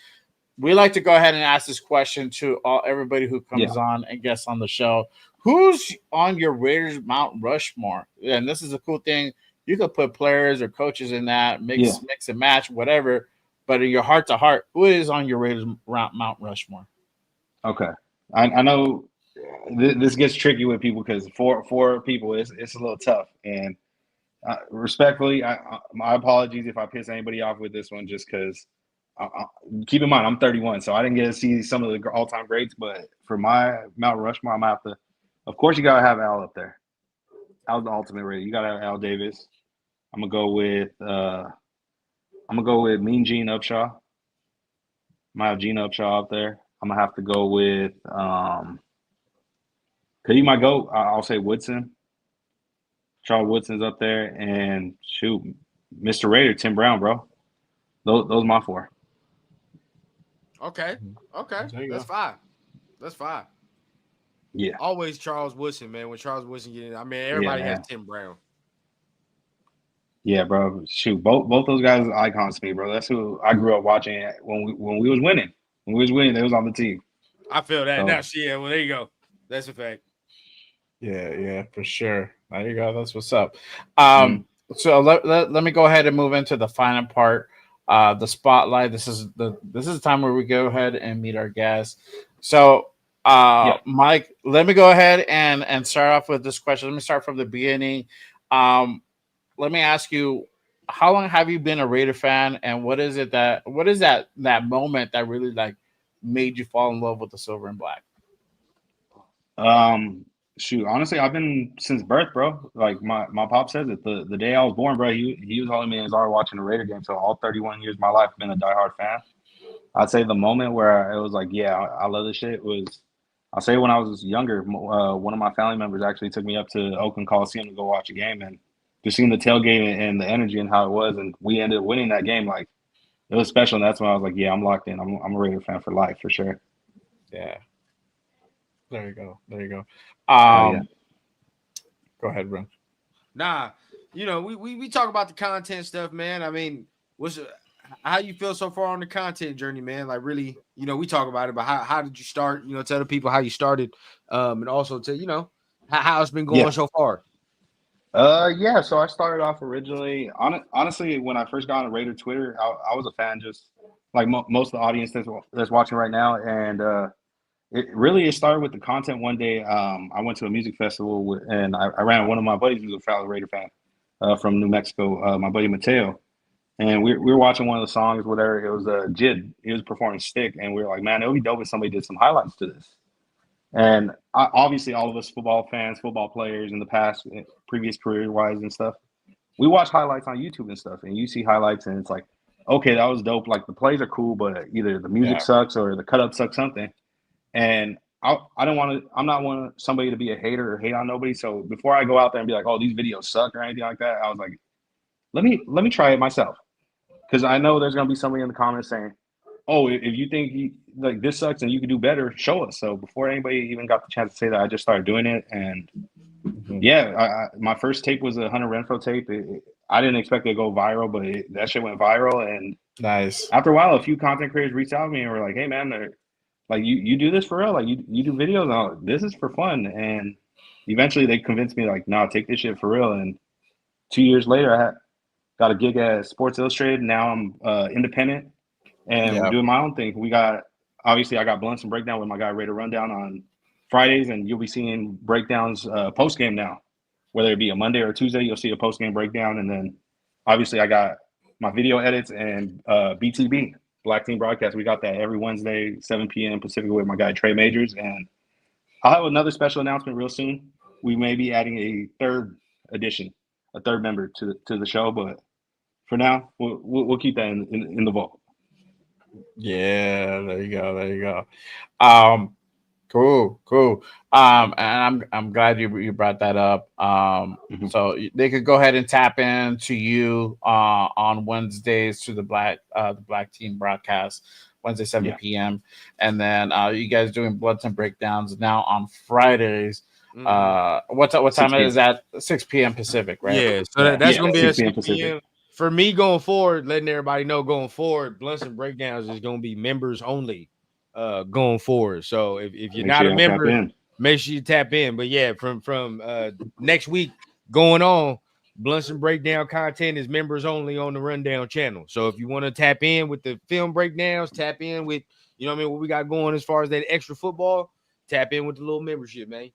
we like to go ahead and ask this question to everybody who comes on and guests on the show. Who's on your Raiders Mount Rushmore? And this is a cool thing. You could put players or coaches in that, mix and match, whatever. But in your heart to heart, who is on your Raiders Mount Rushmore? Okay. I know this gets tricky with people because for people, it's a little tough. And Respectfully, my apologies if I piss anybody off with this one, just because. Keep in mind, I'm 31, so I didn't get to see some of the all-time greats. But for my Mount Rushmore, I'm gonna have to. Of course, you gotta have Al up there. Al's the ultimate rated. You gotta have Al Davis. I'm gonna go with Mean Gene Upshaw. Might have Gene Upshaw up there. I'm gonna have to go with could you might go? I'll say Woodson. Charles Woodson's up there, and shoot, Mr. Raider, Tim Brown, bro. Those my four. Okay. That's fine. That's fine. Yeah. Always Charles Woodson, man. When Charles Woodson get in, I mean, everybody has Tim Brown. Yeah, bro. Shoot, both those guys are icons to me, bro. That's who I grew up watching when we was winning. When we was winning, they was on the team. I feel that. So, Now, yeah, well, there you go. That's a fact. Yeah, for sure. There you go. That's what's up. So let me go ahead and move into the final part. The spotlight. This is the time where we go ahead and meet our guests. So Mike, let me go ahead and start off with this question. Let me start from the beginning. Let me ask you, how long have you been a Raider fan, and what is that moment that really like made you fall in love with the silver and black? Shoot, honestly, I've been since birth, bro. Like my pop says it. The day I was born, bro, he was holding me in his arm watching the Raider game. So all 31 years of my life, I've been a diehard fan. I'd say the moment where it was like, yeah, I love this shit was, I'll say when I was younger, one of my family members actually took me up to Oakland Coliseum to go watch a game, and just seeing the tailgate and the energy and how it was, and we ended up winning that game. Like it was special, and that's when I was like, yeah, I'm locked in. I'm a Raider fan for life for sure. Yeah. There you go. Yeah. Go ahead, bro. Nah, we talk about the content stuff, man. I mean, how you feel so far on the content journey, man? Like really, we talk about it, but how did you start? Tell the people how you started, and also to how it's been going so far. Yeah. So I started off originally. Honestly, when I first got on Raider Twitter, I was a fan, just like most of the audience that's watching right now, and it started with the content. One day, I went to a music festival and I ran one of my buddies who's a fellow Raider fan from New Mexico, my buddy Mateo. And we were watching one of the songs, whatever. It was Jid. He was performing Stick. And we were like, man, it would be dope if somebody did some highlights to this. And obviously, all of us football fans, football players in the past, previous career-wise and stuff, we watch highlights on YouTube and stuff. And you see highlights and it's like, okay, that was dope. Like the plays are cool, but either the music sucks or the cut-up sucks something. And I don't want to. I'm not somebody to be a hater or hate on nobody. So before I go out there and be like, "Oh, these videos suck" or anything like that, I was like, "Let me try it myself," because I know there's gonna be somebody in the comments saying, "Oh, if you think like this sucks and you can do better, show us." So before anybody even got the chance to say that, I just started doing it, and my first tape was a Hunter Renfrow tape. I didn't expect it to go viral, but that shit went viral, and nice. After a while, a few content creators reached out to me and were like, "Hey, man, like you do this for real? Like you do videos? Like, this is for fun." And eventually they convinced me like, "No, take this shit for real." And 2 years later, I got a gig at Sports Illustrated. Now I'm independent and we're doing my own thing. I got Blunts and Breakdown with my guy Raider Rundown on Fridays, and you'll be seeing breakdowns post game now. Whether it be a Monday or a Tuesday, you'll see a post game breakdown, and then obviously I got my video edits and BTB. Black Team Broadcast. We got that every Wednesday, 7 p.m. Pacific with my guy Trey Majors. And I'll have another special announcement real soon. We may be adding a third member to the show. But for now, we'll keep that in the vault. Yeah, there you go. Cool. And I'm glad you brought that up. So they could go ahead and tap into you on Wednesdays to the Black Team broadcast, Wednesday 7 p.m. And then you guys doing Bloods and Breakdowns now on Fridays. What time is that? 6 p.m. Pacific, right? Yeah, so that's gonna be 6 p.m. Pacific. For me going forward, letting everybody know going forward, Blunts and Breakdowns is gonna be members only. Going forward. So if you're not a member, make sure you tap in. But yeah, from next week going on, Blunts and Breakdown content is members only on the Rundown channel. So if you want to tap in with the film breakdowns, tap in with what we got going as far as that extra football, tap in with the little membership, man.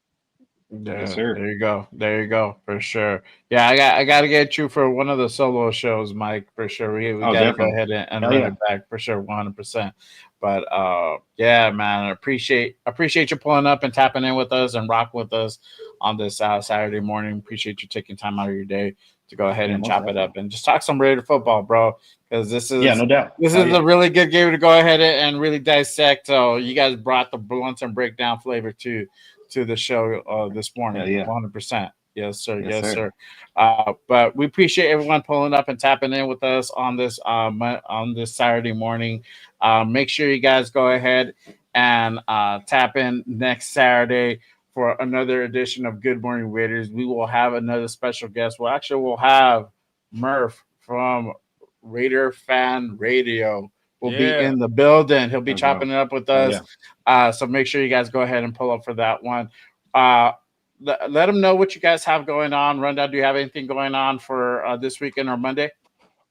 Yeah, Yes, sir. there you go. There you go. For sure. Yeah, I got to get you for one of the solo shows, Mike. For sure. We got to go Definitely. ahead and Hell run yeah. it back for sure, 100%. But yeah, man, I appreciate you pulling up and tapping in with us and rocking with us on this Saturday morning. Appreciate you taking time out of your day to go ahead Yeah, and most chop it definitely. up and just talk some Raider football, bro. Because this is Yeah, no doubt. this Hell is yeah. a really good game to go ahead and really dissect. So you guys brought the blunts and breakdown flavor to the show this morning. Yeah. 100%. Yes, sir. Yes, Yes, sir. sir. But we appreciate everyone pulling up and tapping in with us on this Saturday morning. Make sure you guys go ahead and tap in next Saturday for another edition of Good Morning Raiders. We will have another special guest. We'll have Murph from Raider Fan Radio will be Yeah. in the building. He'll be Let's go. chopping it up with Oh, us. So make sure you guys go ahead and pull up for that one. Let them know what you guys have going on. Rundown, do you have anything going on for this weekend or Monday?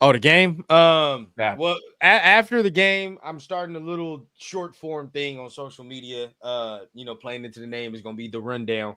Oh, the game. Yeah. Well, after the game, I'm starting a little short form thing on social media. Playing into the name is gonna be the rundown.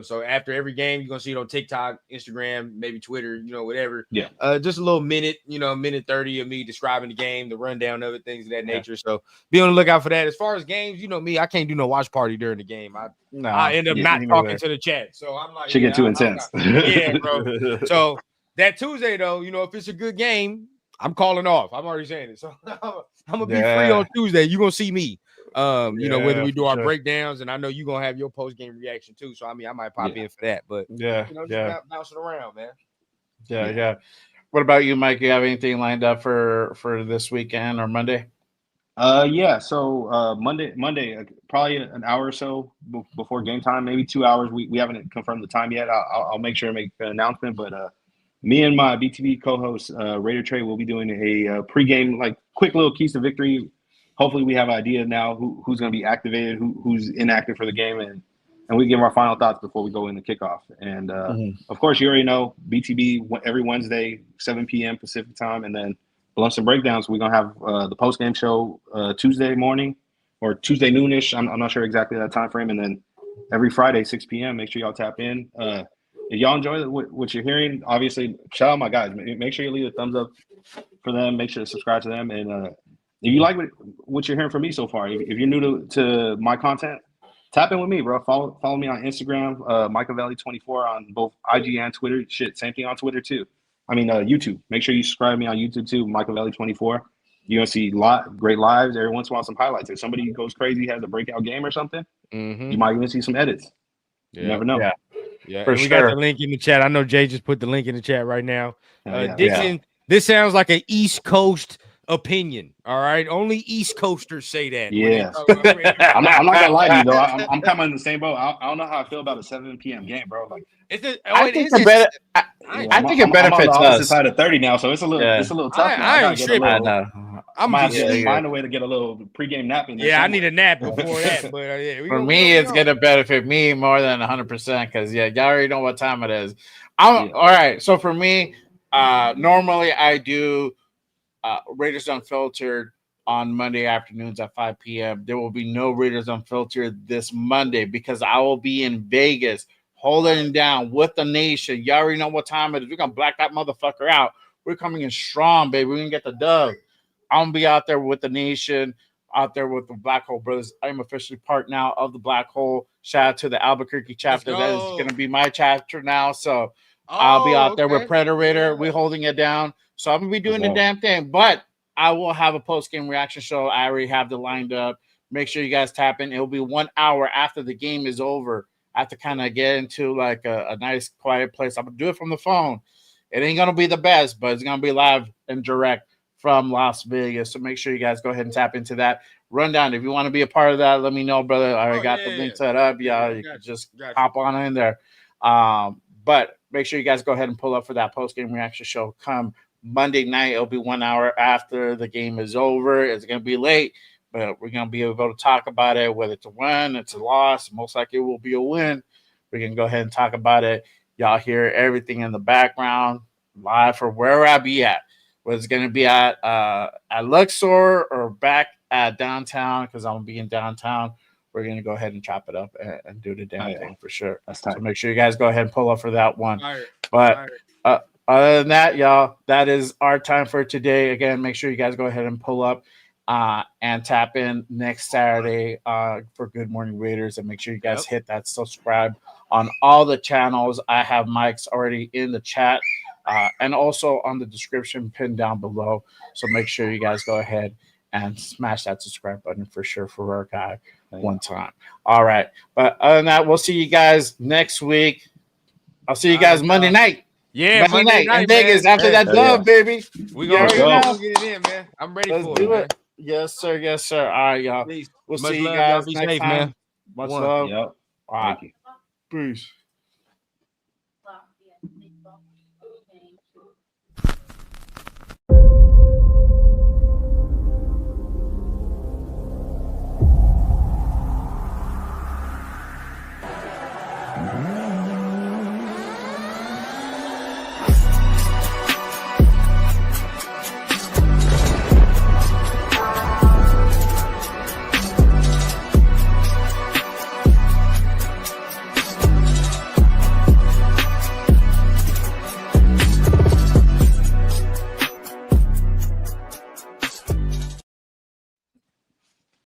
So after every game, you're gonna see it on TikTok, Instagram, maybe Twitter, whatever. Yeah. Just a little minute, minute 30 of me describing the game, the rundown of it, things of that nature. So be on the lookout for that. As far as games, me, I can't do no watch party during the game. I end up not talking to the chat. So I'm like, Should get too intense. Yeah, bro. So that Tuesday, though, if it's a good game, I'm calling off. I'm already saying it. So I'm gonna be free on Tuesday. You're gonna see me. Whether we do our breakdowns, and I know you're gonna have your post-game reaction too. So I might pop in for that. But just bouncing around, man. Yeah. What about you, Mike? You have anything lined up for this weekend or Monday? So Monday, probably an hour or so before game time, maybe 2 hours. We haven't confirmed the time yet. I'll make sure to make an announcement. But me and my BTV co-host Raider Trey will be doing a pregame, like quick little keys to victory. Hopefully, we have an idea now who's going to be activated, who's inactive for the game, and we give our final thoughts before we go in the kickoff. And of course, you already know BTB every Wednesday, 7 p.m. Pacific time, and then Blunts and Breakdowns. We're gonna have the post game show Tuesday morning or Tuesday noonish. I'm not sure exactly that time frame, and then every Friday 6 p.m. Make sure y'all tap in. If y'all enjoy what you're hearing, obviously shout out my guys. Make sure you leave a thumbs up for them. Make sure to subscribe to them, and if you like what you're hearing from me so far, if you're new to my content, tap in with me, bro. Follow me on Instagram, Mikeaveli24 on both IG and Twitter. Shit, same thing on Twitter too. YouTube. Make sure you subscribe to me on YouTube too, Mikeaveli24. You're gonna see great lives. Every once in a while, some highlights. If somebody goes crazy, has a breakout game or something, you might even see some edits. You never know. Yeah, for and we sure. got the link in the chat. I know Jay just put the link in the chat right now. Dixon, Yeah. this sounds like an East Coast opinion. All right, only East Coasters say that. Yeah. I'm not gonna lie to you though. I'm kind of in the same boat. I don't know how I feel about a 7 p.m. game, bro. Like, I think it benefits I'm on the opposite us. side of 30 now, so it's a little tough. I ain't tripping. I know. I'm might just have to find a way to get a little pregame nap in there. I need a nap before that. But for me, it's gonna benefit me more than 100% because y'all already know what time it is. All right. So for me, normally I do Raiders Unfiltered on Monday afternoons at 5 p.m. There will be no Raiders Unfiltered this Monday because I will be in Vegas holding down with the nation. You already know what time it is. We're going to black that motherfucker out. We're coming in strong, baby. We're going to get the dub. I'm going to be out there with the nation, out there with the Black Hole Brothers. I'm officially part now of the Black Hole. Shout out to the Albuquerque chapter. That is going to be my chapter now. So I'll be out there with Predator. We're holding it down. So I'm going to be doing the damn thing. But I will have a post-game reaction show. I already have it lined up. Make sure you guys tap in. It will be 1 hour after the game is over. I have to kind of get into like a nice quiet place. I'm going to do it from the phone. It ain't going to be the best, but it's going to be live and direct from Las Vegas. So make sure you guys go ahead and tap into that rundown. If you want to be a part of that, let me know, brother. I already got the link set up. Yeah, you can just hop on in there. But make sure you guys go ahead and pull up for that post-game reaction show. Come Monday night, it'll be 1 hour after the game is over. It's going to be late, but we're going to be able to talk about it, whether it's a win, it's a loss. Most likely it will be a win. We can go ahead and talk about it. Y'all hear everything in the background live for where I be at. Whether it's going to be at Luxor or back at downtown, because I'm going to be in downtown we're gonna go ahead and chop it up and do the damn thing for sure. That's So tight. make sure you guys go ahead and pull up for that one. All right. But other than that, y'all, that is our time for today. Again, make sure you guys go ahead and pull up and tap in next Saturday for Good Morning Raiders. And make sure you guys hit that subscribe on all the channels. I have Mike's already in the chat and also on the description pinned down below. So make sure you guys go ahead and smash that subscribe button for sure for our guy one time. All right. But other than that, we'll see you guys next week. I'll see you guys Monday night. Yeah, Monday night in Vegas man. after that dub, baby. We You gonna already know. get it in, man. I'm ready Let's for do it, man. Yes, sir. Yes, sir. All right, y'all. Peace. We'll Much see you love, guys y'all. Be next safe, time. man. Much One. love. Yep. All right. Thank you. Peace. Mm-hmm.